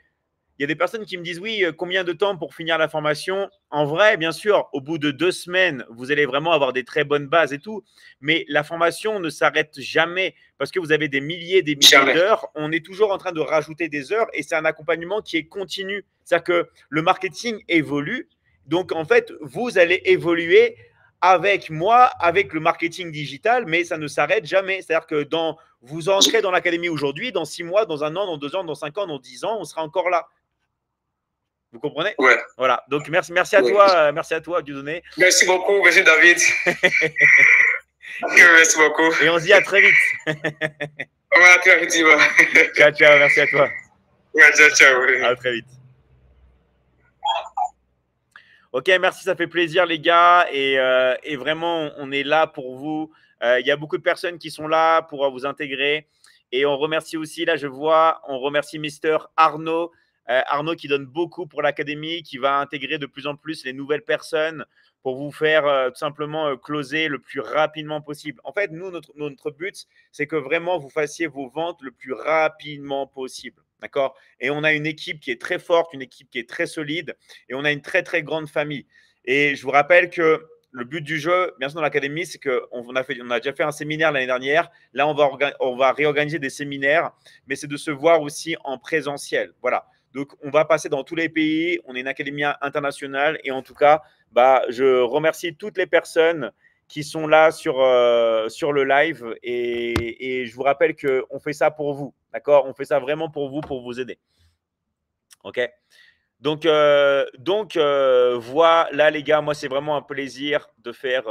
il y a des personnes qui me disent, oui, combien de temps pour finir la formation? En vrai, bien sûr, au bout de 2 semaines, vous allez vraiment avoir des très bonnes bases et tout. Mais la formation ne s'arrête jamais parce que vous avez des milliers d'heures. On est toujours en train de rajouter des heures et c'est un accompagnement qui est continu. C'est-à-dire que le marketing évolue. Donc, en fait, vous allez évoluer avec moi, avec le marketing digital, mais ça ne s'arrête jamais. C'est-à-dire que vous entrez dans l'académie aujourd'hui, dans 6 mois, dans 1 an, dans 2 ans, dans 5 ans, dans 10 ans, on sera encore là. Vous comprenez? Ouais. Voilà. Donc, merci à toi, Dieudonné. Merci beaucoup, monsieur David. Merci beaucoup. Et on se dit à très vite. À très vite. Ciao, merci à toi. Ouais, ciao. À très vite. Ok, merci, ça fait plaisir les gars. Et vraiment, on est là pour vous. Il y a beaucoup de personnes qui sont là pour vous intégrer. Et on remercie aussi, là je vois, on remercie Mister Arnaud. Arnaud qui donne beaucoup pour l'académie, qui va intégrer de plus en plus les nouvelles personnes pour vous faire tout simplement closer le plus rapidement possible. En fait, nous, notre but, c'est que vraiment vous fassiez vos ventes le plus rapidement possible. D'accord? Et on a une équipe qui est très forte, une équipe qui est très solide et on a une très, très grande famille. Et je vous rappelle que le but du jeu, bien sûr, dans l'académie, c'est qu'on a déjà fait un séminaire l'année dernière. Là, on va réorganiser des séminaires, mais c'est de se voir aussi en présentiel. Voilà. Donc, on va passer dans tous les pays. On est une académie internationale. Et en tout cas, je remercie toutes les personnes qui sont là sur le live. Et je vous rappelle qu'on fait ça pour vous. D'accord? On fait ça vraiment pour vous aider. OK? Donc voilà, les gars, moi, c'est vraiment un plaisir de faire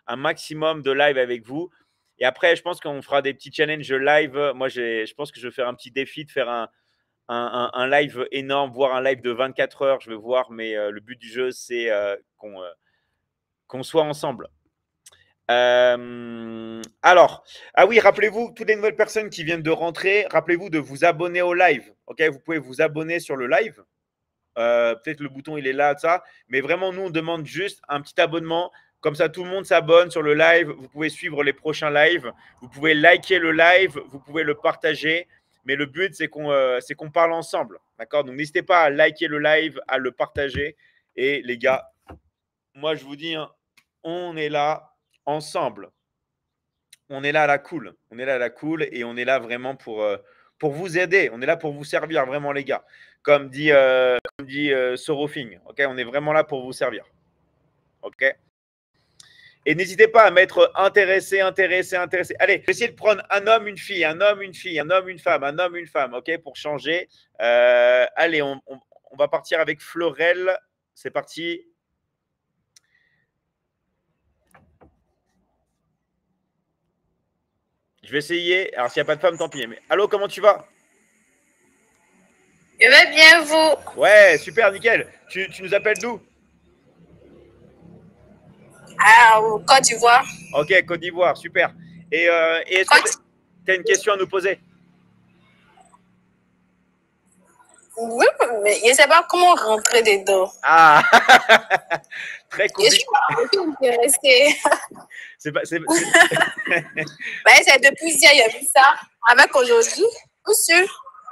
un maximum de live avec vous. Et après, je pense qu'on fera des petits challenges live. Moi, je pense que je vais faire un petit défi de faire un live énorme, voire un live de 24 heures. Je vais voir, mais le but du jeu, c'est qu'on soit ensemble. Alors, ah oui, rappelez-vous, toutes les nouvelles personnes qui viennent de rentrer, rappelez-vous de vous abonner au live. OK, vous pouvez vous abonner sur le live. Peut-être le bouton il est là, ça, mais vraiment nous on demande juste un petit abonnement, comme ça tout le monde s'abonne sur le live. Vous pouvez suivre les prochains lives, vous pouvez liker le live, vous pouvez le partager, mais le but c'est qu'on parle ensemble, d'accord? Donc n'hésitez pas à liker le live, à le partager. Et les gars, moi je vous dis, hein, on est là ensemble, on est là à la cool, et on est là vraiment pour vous aider, on est là pour vous servir vraiment les gars. Comme dit Sorofing, ok, on est vraiment là pour vous servir, ok. Et n'hésitez pas à mettre intéressé. Allez, je vais essayer de prendre un homme, une fille, un homme, une fille, un homme, une femme, ok, pour changer. Allez, on va partir avec Florel. C'est parti. Je vais essayer. Alors, s'il n'y a pas de femme, tant pis. Mais allô, comment tu vas? Je vais bien, vous? Ouais, super, nickel. Tu nous appelles d'où? Ah, Côte d'Ivoire. Ok, Côte d'Ivoire, super. Et est-ce que tu as une question à nous poser? Oui, mais je ne sais pas comment rentrer dedans. Ah, très compliqué. Je suis intéressée. C'est pas. C'est depuis hier, j'ai vu ça avec aujourd'hui.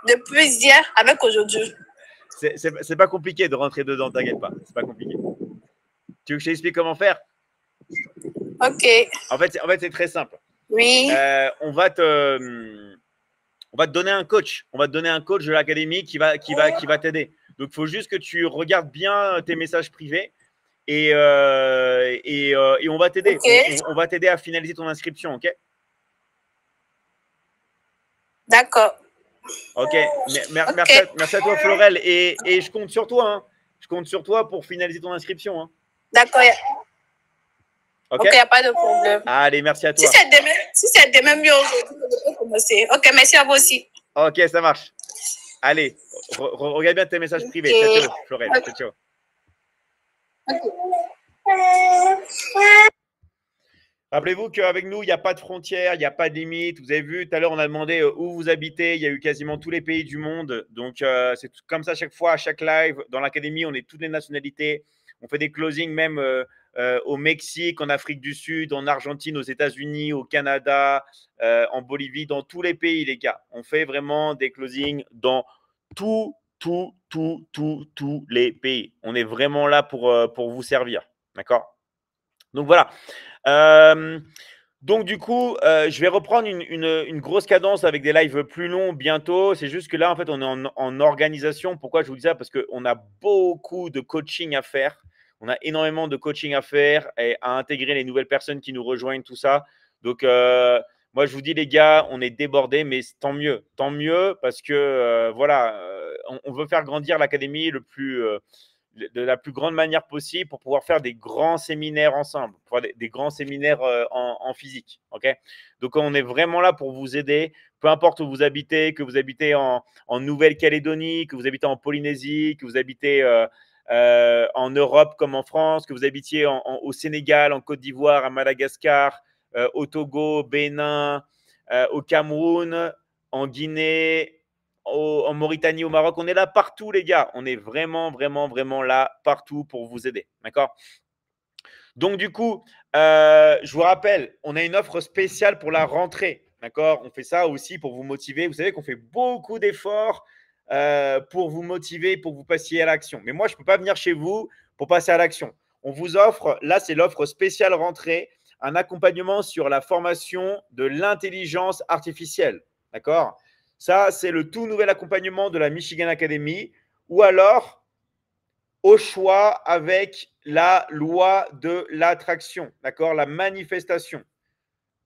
Depuis hier avec aujourd'hui. C'est pas compliqué de rentrer dedans, t'inquiète pas. C'est pas compliqué. Tu veux que je t'explique comment faire? Ok. En fait, c'est très simple. Oui. On va te donner un coach. On va te donner un coach de l'académie qui va t'aider. Donc, il faut juste que tu regardes bien tes messages privés et on va t'aider. Okay. On va t'aider à finaliser ton inscription, ok? D'accord. Ok. Merci à toi, Florel. Et je compte sur toi. Hein. Je compte sur toi pour finaliser ton inscription. Hein. D'accord. Ok, il n'y a pas de problème. Allez, merci à toi. Si c'est demain mieux aujourd'hui, je peux commencer. Ok, merci à vous aussi. Ok, ça marche. Allez, regarde bien tes messages privés. Ciao, ciao, Florel. Ciao, ciao. Rappelez-vous qu'avec nous, il n'y a pas de frontières, il n'y a pas de limite. Vous avez vu, tout à l'heure, on a demandé où vous habitez. Il y a eu quasiment tous les pays du monde. Donc, c'est comme ça chaque fois, à chaque live. Dans l'académie, on est toutes les nationalités. On fait des closings même au Mexique, en Afrique du Sud, en Argentine, aux États-Unis, au Canada, en Bolivie, dans tous les pays, les gars. On fait vraiment des closings dans tous les pays. On est vraiment là pour vous servir. D'accord? Donc, voilà. Donc, du coup, je vais reprendre une grosse cadence avec des lives plus longs bientôt. C'est juste que là, en fait, on est en organisation. Pourquoi je vous dis ça? Parce qu'on a beaucoup de coaching à faire. On a énormément de coaching à faire et à intégrer les nouvelles personnes qui nous rejoignent, tout ça. Donc, moi, je vous dis, les gars, on est débordés, mais tant mieux. Tant mieux parce que, voilà, on veut faire grandir l'académie de la plus grande manière possible pour pouvoir faire des grands séminaires ensemble, pour faire des grands séminaires en physique. Okay, donc, on est vraiment là pour vous aider, peu importe où vous habitez, que vous habitez en Nouvelle-Calédonie, que vous habitez en Polynésie, que vous habitez en Europe comme en France, que vous habitiez au Sénégal, en Côte d'Ivoire, à Madagascar, au Togo, au Bénin, au Cameroun, en Guinée, en Mauritanie, au Maroc. On est là partout, les gars. On est vraiment, vraiment, vraiment là partout pour vous aider. D'accord? Donc, du coup, je vous rappelle, on a une offre spéciale pour la rentrée. D'accord? On fait ça aussi pour vous motiver. Vous savez qu'on fait beaucoup d'efforts pour vous motiver, pour que vous passiez à l'action. Mais moi, je ne peux pas venir chez vous pour passer à l'action. On vous offre, là, c'est l'offre spéciale rentrée, un accompagnement sur la formation de l'intelligence artificielle. D'accord? Ça, c'est le tout nouvel accompagnement de la Michigan Academy. Ou alors, au choix avec la loi de l'attraction. D'accord? La manifestation.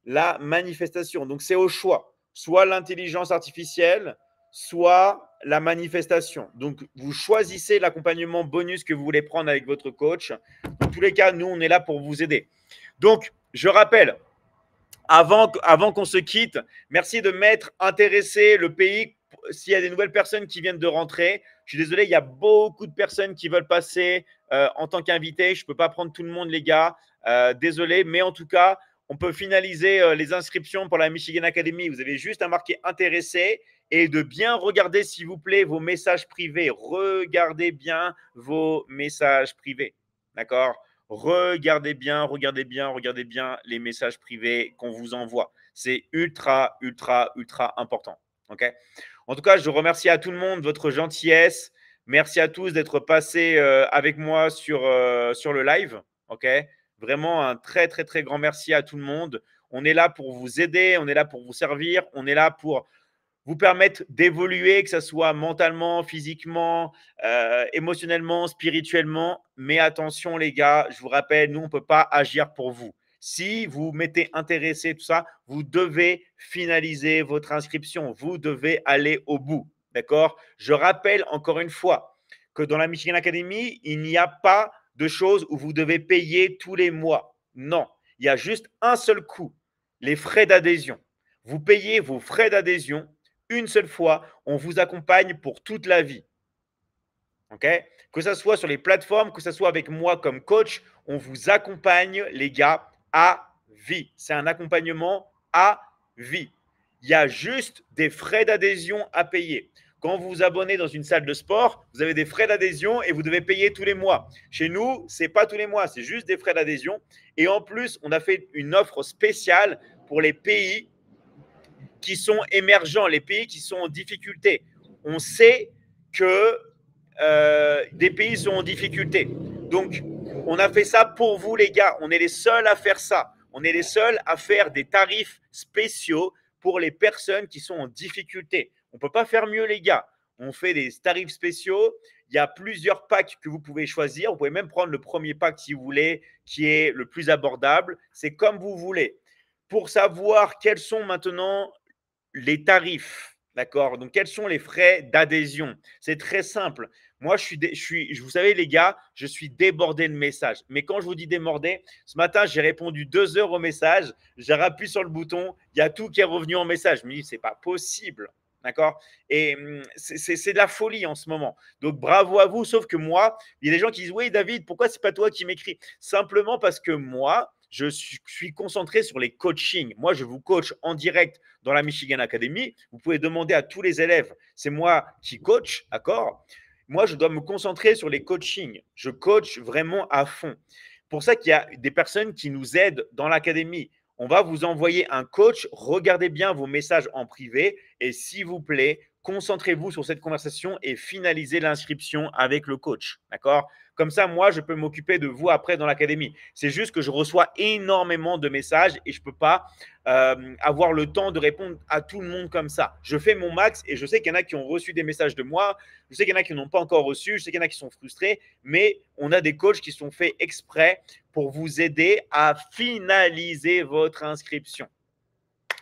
La manifestation. Donc, c'est au choix. Soit l'intelligence artificielle, soit la manifestation. Donc, vous choisissez l'accompagnement bonus que vous voulez prendre avec votre coach. Dans tous les cas, nous, on est là pour vous aider. Donc, je rappelle, avant qu'on se quitte, merci de m'être intéressé le pays. S'il y a des nouvelles personnes qui viennent de rentrer, je suis désolé, il y a beaucoup de personnes qui veulent passer en tant qu'invité. Je ne peux pas prendre tout le monde, les gars. Désolé, mais en tout cas, on peut finaliser les inscriptions pour la Michigan Academy. Vous avez juste à marquer intéressé et de bien regarder, s'il vous plaît, vos messages privés. Regardez bien vos messages privés. D'accord? Regardez bien les messages privés qu'on vous envoie. C'est ultra, ultra, ultra important. OK? En tout cas, je remercie à tout le monde votre gentillesse. Merci à tous d'être passés avec moi sur le live. OK? Vraiment un très, très, très grand merci à tout le monde. On est là pour vous aider, on est là pour vous servir, on est là pour vous permettre d'évoluer, que ce soit mentalement, physiquement, émotionnellement, spirituellement. Mais attention, les gars, je vous rappelle, nous, on ne peut pas agir pour vous. Si vous mettez intéressé, tout ça, vous devez finaliser votre inscription. Vous devez aller au bout. D'accord? Je rappelle encore une fois que dans la Michigan Academy, il n'y a pas de choses où vous devez payer tous les mois. Non, il y a juste un seul coût, les frais d'adhésion. Vous payez vos frais d'adhésion une seule fois. On vous accompagne pour toute la vie. Okay? Que ce soit sur les plateformes, que ce soit avec moi comme coach, on vous accompagne, les gars, à vie. C'est un accompagnement à vie. Il y a juste des frais d'adhésion à payer. Quand vous vous abonnez dans une salle de sport, vous avez des frais d'adhésion et vous devez payer tous les mois. Chez nous, ce n'est pas tous les mois, c'est juste des frais d'adhésion. Et en plus, on a fait une offre spéciale pour les pays qui sont émergents, les pays qui sont en difficulté. On sait que des pays sont en difficulté. Donc, on a fait ça pour vous, les gars. On est les seuls à faire ça. On est les seuls à faire des tarifs spéciaux pour les personnes qui sont en difficulté. On ne peut pas faire mieux, les gars. On fait des tarifs spéciaux. Il y a plusieurs packs que vous pouvez choisir. Vous pouvez même prendre le premier pack si vous voulez, qui est le plus abordable. C'est comme vous voulez. Pour savoir quels sont maintenant les tarifs, d'accord? Donc, quels sont les frais d'adhésion? C'est très simple. Moi, vous savez, les gars, je suis débordé de messages. Mais quand je vous dis débordé, ce matin, j'ai répondu 2 heures au message. J'ai appuyé sur le bouton. Il y a tout qui est revenu en message. Je me dis, c'est pas possible. D'accord? Et c'est de la folie en ce moment. Donc, bravo à vous. Sauf que moi, il y a des gens qui disent, oui, David, pourquoi c'est pas toi qui m'écris? Simplement parce que moi, je suis concentré sur les coachings. Moi, je vous coach en direct dans la Michigan Academy. Vous pouvez demander à tous les élèves. C'est moi qui coach, d'accord? Moi, je dois me concentrer sur les coachings. Je coach vraiment à fond. Pour ça qu'il y a des personnes qui nous aident dans l'académie. On va vous envoyer un coach. Regardez bien vos messages en privé et s'il vous plaît, concentrez-vous sur cette conversation et finalisez l'inscription avec le coach. D'accord? Comme ça, moi, je peux m'occuper de vous après dans l'académie. C'est juste que je reçois énormément de messages et je ne peux pas avoir le temps de répondre à tout le monde comme ça. Je fais mon max et je sais qu'il y en a qui ont reçu des messages de moi. Je sais qu'il y en a qui n'ont pas encore reçu. Je sais qu'il y en a qui sont frustrés. Mais on a des coachs qui sont faits exprès pour vous aider à finaliser votre inscription.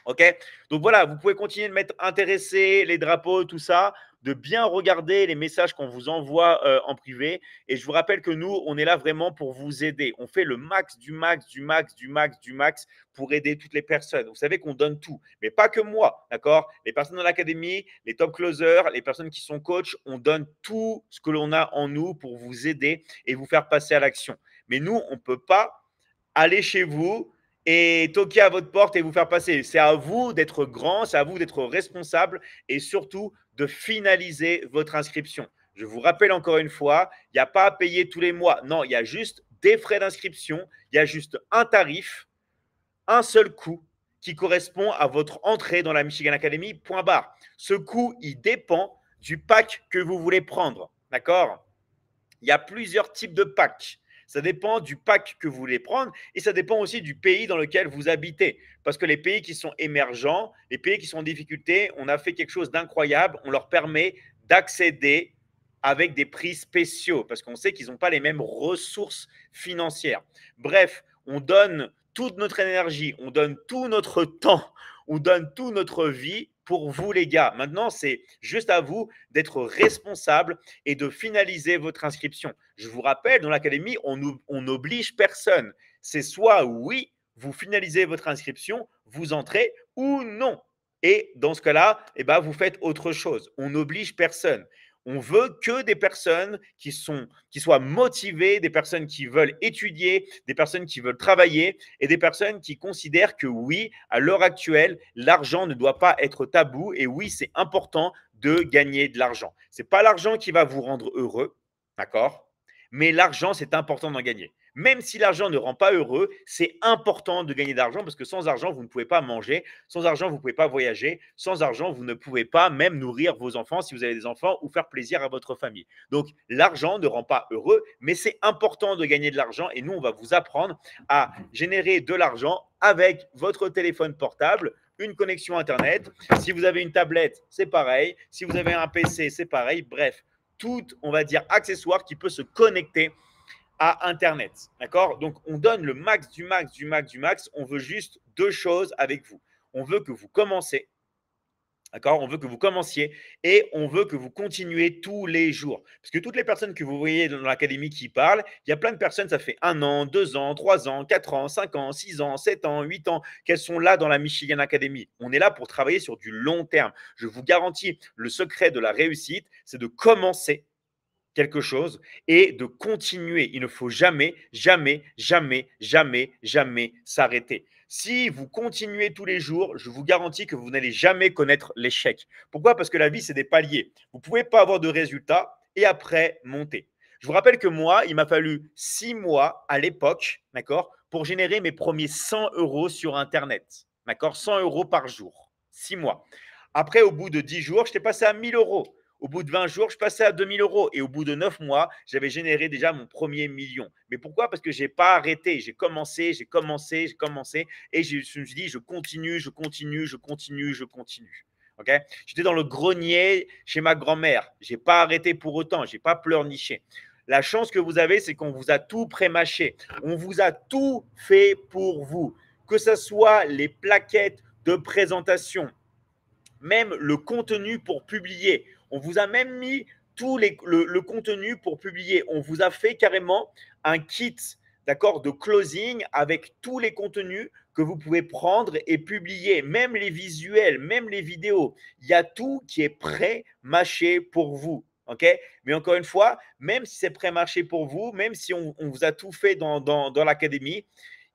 OK? Donc voilà, vous pouvez continuer de mettre intéressé, les drapeaux, tout ça, de bien regarder les messages qu'on vous envoie en privé. Et je vous rappelle que nous, on est là vraiment pour vous aider. On fait le max du max, du max, du max, du max pour aider toutes les personnes. Vous savez qu'on donne tout, mais pas que moi, d'accord? Les personnes dans l'académie, les top closers, les personnes qui sont coachs, on donne tout ce que l'on a en nous pour vous aider et vous faire passer à l'action. Mais nous, on ne peut pas aller chez vous et toquer à votre porte et vous faire passer. C'est à vous d'être grand, c'est à vous d'être responsable et surtout de finaliser votre inscription. Je vous rappelle encore une fois, il n'y a pas à payer tous les mois. Non, il y a juste des frais d'inscription, il y a juste un tarif, un seul coût qui correspond à votre entrée dans la Michigan Academy, point barre. Ce coût, il dépend du pack que vous voulez prendre. D'accord? Il y a plusieurs types de packs. Ça dépend du pack que vous voulez prendre et ça dépend aussi du pays dans lequel vous habitez. Parce que les pays qui sont émergents, les pays qui sont en difficulté, on a fait quelque chose d'incroyable. On leur permet d'accéder avec des prix spéciaux parce qu'on sait qu'ils n'ont pas les mêmes ressources financières. Bref, on donne toute notre énergie, on donne tout notre temps, on donne toute notre vie pour vous, les gars. Maintenant, c'est juste à vous d'être responsable et de finaliser votre inscription. Je vous rappelle, dans l'académie, on n'oblige personne. C'est soit oui, vous finalisez votre inscription, vous entrez ou non. Et dans ce cas-là, vous faites autre chose. On n'oblige personne. On veut que des personnes qui soient motivées, des personnes qui veulent étudier, des personnes qui veulent travailler et des personnes qui considèrent que oui, à l'heure actuelle, l'argent ne doit pas être tabou et oui, c'est important de gagner de l'argent. Ce n'est pas l'argent qui va vous rendre heureux, d'accord? Mais l'argent, c'est important d'en gagner. Même si l'argent ne rend pas heureux, c'est important de gagner de l'argent parce que sans argent, vous ne pouvez pas manger. Sans argent, vous ne pouvez pas voyager. Sans argent, vous ne pouvez pas même nourrir vos enfants si vous avez des enfants ou faire plaisir à votre famille. Donc, l'argent ne rend pas heureux, mais c'est important de gagner de l'argent et nous, on va vous apprendre à générer de l'argent avec votre téléphone portable, une connexion Internet. Si vous avez une tablette, c'est pareil. Si vous avez un PC, c'est pareil. Bref, tout, on va dire, accessoire qui peut se connecter à Internet. D'accord? Donc, on donne le max du max du max du max. On veut juste 2 choses avec vous. On veut que vous commencez D'accord? On veut que vous commenciez et on veut que vous continuez tous les jours. Parce que toutes les personnes que vous voyez dans l'académie qui parlent, il y a plein de personnes, ça fait 1 an, 2 ans, 3 ans, 4 ans, 5 ans, 6 ans, 7 ans, 8 ans, qu'elles sont là dans la Michigan Academy. On est là pour travailler sur du long terme. Je vous garantis, le secret de la réussite, c'est de commencer quelque chose et de continuer. Il ne faut jamais, jamais, jamais, jamais, jamais s'arrêter. Si vous continuez tous les jours, je vous garantis que vous n'allez jamais connaître l'échec. Pourquoi? Parce que la vie, c'est des paliers. Vous ne pouvez pas avoir de résultats et après monter. Je vous rappelle que moi, il m'a fallu 6 mois à l'époque, d'accord, pour générer mes premiers 100 € sur Internet. D'accord? 100 € par jour. 6 mois. Après, au bout de 10 jours, j'étais passé à 1 000 €. Au bout de 20 jours, je passais à 2 000 € et au bout de 9 mois, j'avais généré déjà mon premier million. Mais pourquoi? Parce que je n'ai pas arrêté. J'ai commencé et je me suis dit, je continue, je continue, je continue, je continue. Okay? J'étais dans le grenier chez ma grand-mère. Je n'ai pas arrêté pour autant. Je n'ai pas pleurniché. La chance que vous avez, c'est qu'on vous a tout pré-mâché. On vous a tout fait pour vous. Que ce soit les plaquettes de présentation, même le contenu pour publier. On vous a même mis tout le contenu pour publier. On vous a fait carrément un kit, d'accord, de closing avec tous les contenus que vous pouvez prendre et publier, même les visuels, même les vidéos. Il y a tout qui est pré-mâché pour vous. Okay? Mais encore une fois, même si c'est pré-mâché pour vous, même si on vous a tout fait dans l'académie,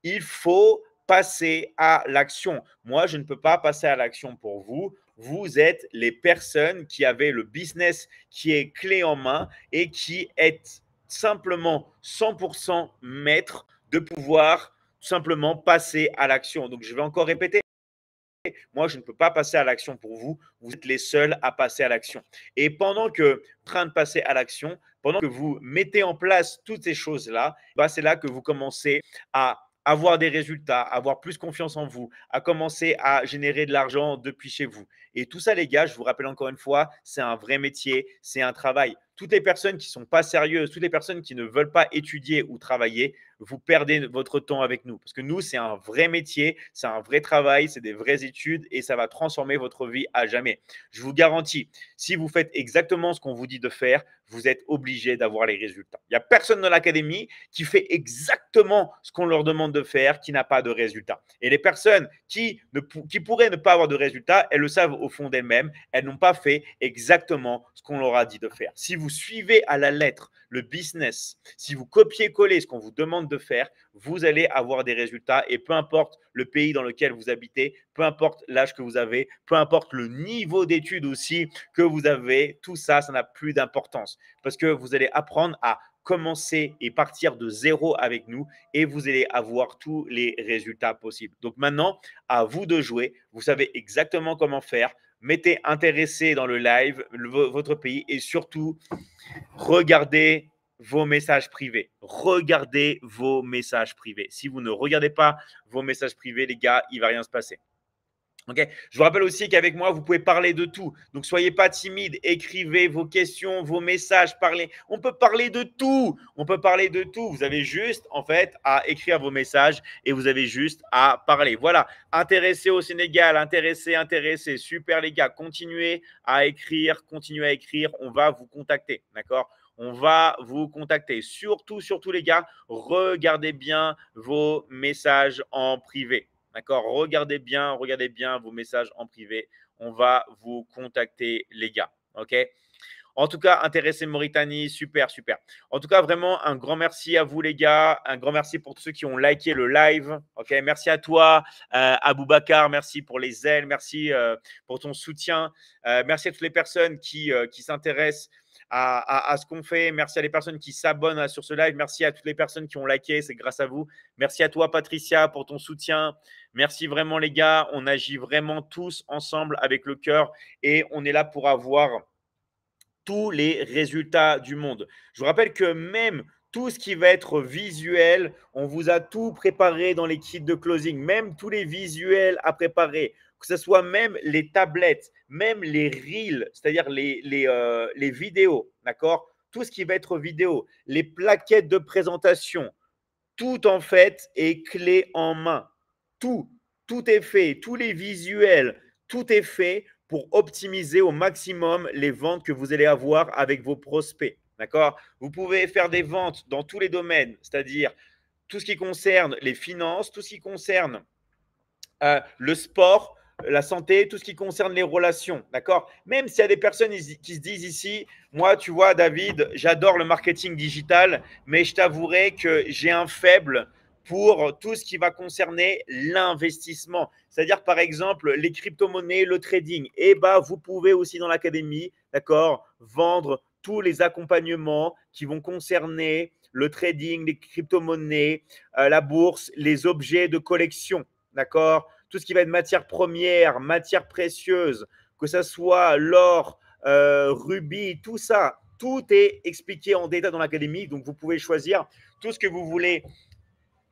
il faut passer à l'action. Moi, je ne peux pas passer à l'action pour vous. Vous êtes les personnes qui avaient le business qui est clé en main et qui êtes simplement 100% maître de pouvoir simplement passer à l'action. Donc, je vais encore répéter. Moi, je ne peux pas passer à l'action pour vous. Vous êtes les seuls à passer à l'action. Et pendant que vous êtes en train de passer à l'action, pendant que vous mettez en place toutes ces choses-là, bah, c'est là que vous commencez à avoir des résultats, avoir plus confiance en vous, à commencer à générer de l'argent depuis chez vous. Et tout ça, les gars, je vous rappelle encore une fois, c'est un vrai métier, c'est un travail. Toutes les personnes qui ne sont pas sérieuses, toutes les personnes qui ne veulent pas étudier ou travailler, vous perdez votre temps avec nous. Parce que nous, c'est un vrai métier, c'est un vrai travail, c'est des vraies études et ça va transformer votre vie à jamais. Je vous garantis, si vous faites exactement ce qu'on vous dit de faire, vous êtes obligé d'avoir les résultats. Il n'y a personne dans l'académie qui fait exactement ce qu'on leur demande de faire, qui n'a pas de résultats. Et les personnes qui pourraient ne pas avoir de résultats, elles le savent au fond d'elles-mêmes, elles n'ont pas fait exactement ce qu'on leur a dit de faire. Si vous suivez à la lettre le business, si vous copiez-collez ce qu'on vous demande de faire, vous allez avoir des résultats et peu importe le pays dans lequel vous habitez, peu importe l'âge que vous avez, peu importe le niveau d'études aussi que vous avez, tout ça, ça n'a plus d'importance parce que vous allez apprendre à commencer et partir de zéro avec nous et vous allez avoir tous les résultats possibles. Donc maintenant, à vous de jouer. Vous savez exactement comment faire. Mettez intéressé dans le live, votre pays et surtout, regardez vos messages privés. Regardez vos messages privés. Si vous ne regardez pas vos messages privés, les gars, il ne va rien se passer. Okay. Je vous rappelle aussi qu'avec moi, vous pouvez parler de tout. Donc, soyez pas timide. Écrivez vos questions, vos messages, parlez. On peut parler de tout. On peut parler de tout. Vous avez juste, en fait, à écrire vos messages et vous avez juste à parler. Voilà. Intéressé au Sénégal, intéressé. Super, les gars. Continuez à écrire. On va vous contacter. D'accord? On va vous contacter. Surtout, les gars, regardez bien vos messages en privé. D'accord? Regardez bien vos messages en privé. On va vous contacter, les gars. OK? En tout cas, intéressé Mauritanie, super. En tout cas, vraiment, un grand merci à vous, les gars. Un grand merci pour tous ceux qui ont liké le live. OK? Merci à toi, Aboubacar. Merci pour les ailes. Merci pour ton soutien. Merci à toutes les personnes qui s'intéressent à ce qu'on fait. Merci à les personnes qui s'abonnent sur ce live. Merci à toutes les personnes qui ont liké. C'est grâce à vous. Merci à toi, Patricia, pour ton soutien. Merci vraiment, les gars. On agit vraiment tous ensemble avec le cœur et on est là pour avoir tous les résultats du monde. Je vous rappelle que même tout ce qui va être visuel, on vous a tout préparé dans les kits de closing, même tous les visuels à préparer, que ce soit même les tablettes, même les reels, c'est-à-dire les vidéos, d'accord? Tout ce qui va être vidéo, les plaquettes de présentation, tout en fait est clé en main. Tout est fait, tous les visuels, tout est fait pour optimiser au maximum les ventes que vous allez avoir avec vos prospects. D'accord? Vous pouvez faire des ventes dans tous les domaines, c'est-à-dire tout ce qui concerne les finances, tout ce qui concerne le sport, la santé, tout ce qui concerne les relations, d'accord? Même s'il y a des personnes qui se disent ici, moi, tu vois, David, j'adore le marketing digital, mais je t'avouerai que j'ai un faible pour tout ce qui va concerner l'investissement. C'est-à-dire, par exemple, les crypto-monnaies, le trading. Eh bien, vous pouvez aussi dans l'académie, d'accord, vendre tous les accompagnements qui vont concerner le trading, les crypto-monnaies, la bourse, les objets de collection, d'accord? Tout ce qui va être matière première, matière précieuse, que ce soit l'or, rubis, tout ça, tout est expliqué en détail dans l'académie. Donc, vous pouvez choisir tout ce que vous voulez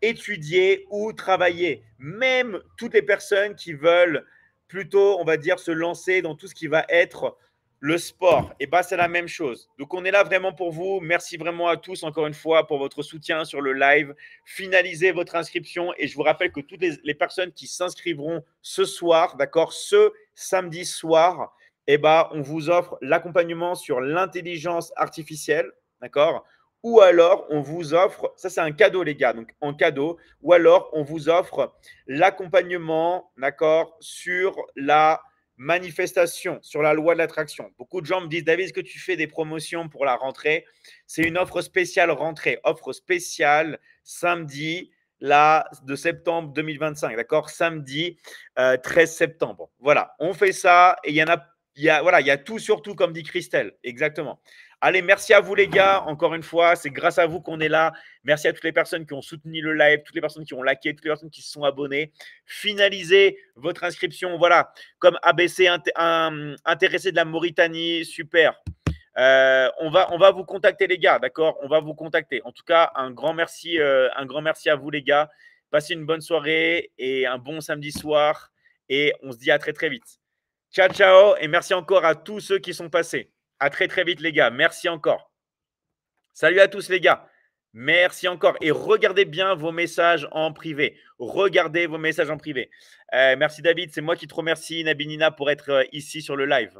étudier ou travailler. Même toutes les personnes qui veulent plutôt, on va dire, se lancer dans tout ce qui va être le sport, et bien c'est la même chose. Donc on est là vraiment pour vous. Merci vraiment à tous encore une fois pour votre soutien sur le live. Finalisez votre inscription et je vous rappelle que toutes les personnes qui s'inscriveront ce soir, d'accord, ce samedi soir, et ben on vous offre l'accompagnement sur l'intelligence artificielle, d'accord, ou alors on vous offre, ça c'est un cadeau les gars, donc en cadeau, ou alors on vous offre l'accompagnement, d'accord, sur la manifestation, sur la loi de l'attraction. Beaucoup de gens me disent, David, est-ce que tu fais des promotions pour la rentrée? C'est une offre spéciale rentrée, offre spéciale samedi là, de septembre 2025, d'accord? Samedi 13 septembre. Voilà, on fait ça et il y a tout sur tout, comme dit Christelle, exactement. Allez, merci à vous les gars, encore une fois, c'est grâce à vous qu'on est là. Merci à toutes les personnes qui ont soutenu le live, toutes les personnes qui ont liké, toutes les personnes qui se sont abonnées. Finalisez votre inscription, voilà, comme ABC intéressé de la Mauritanie, super. On va vous contacter les gars, d'accord? On va vous contacter. En tout cas, un grand merci à vous les gars. Passez une bonne soirée et un bon samedi soir et on se dit à très très vite. Ciao, ciao et merci encore à tous ceux qui sont passés. À très très vite les gars, merci encore. Salut à tous les gars, merci encore et regardez bien vos messages en privé. Regardez vos messages en privé. Merci David, c'est moi qui te remercie Nabinina pour être ici sur le live.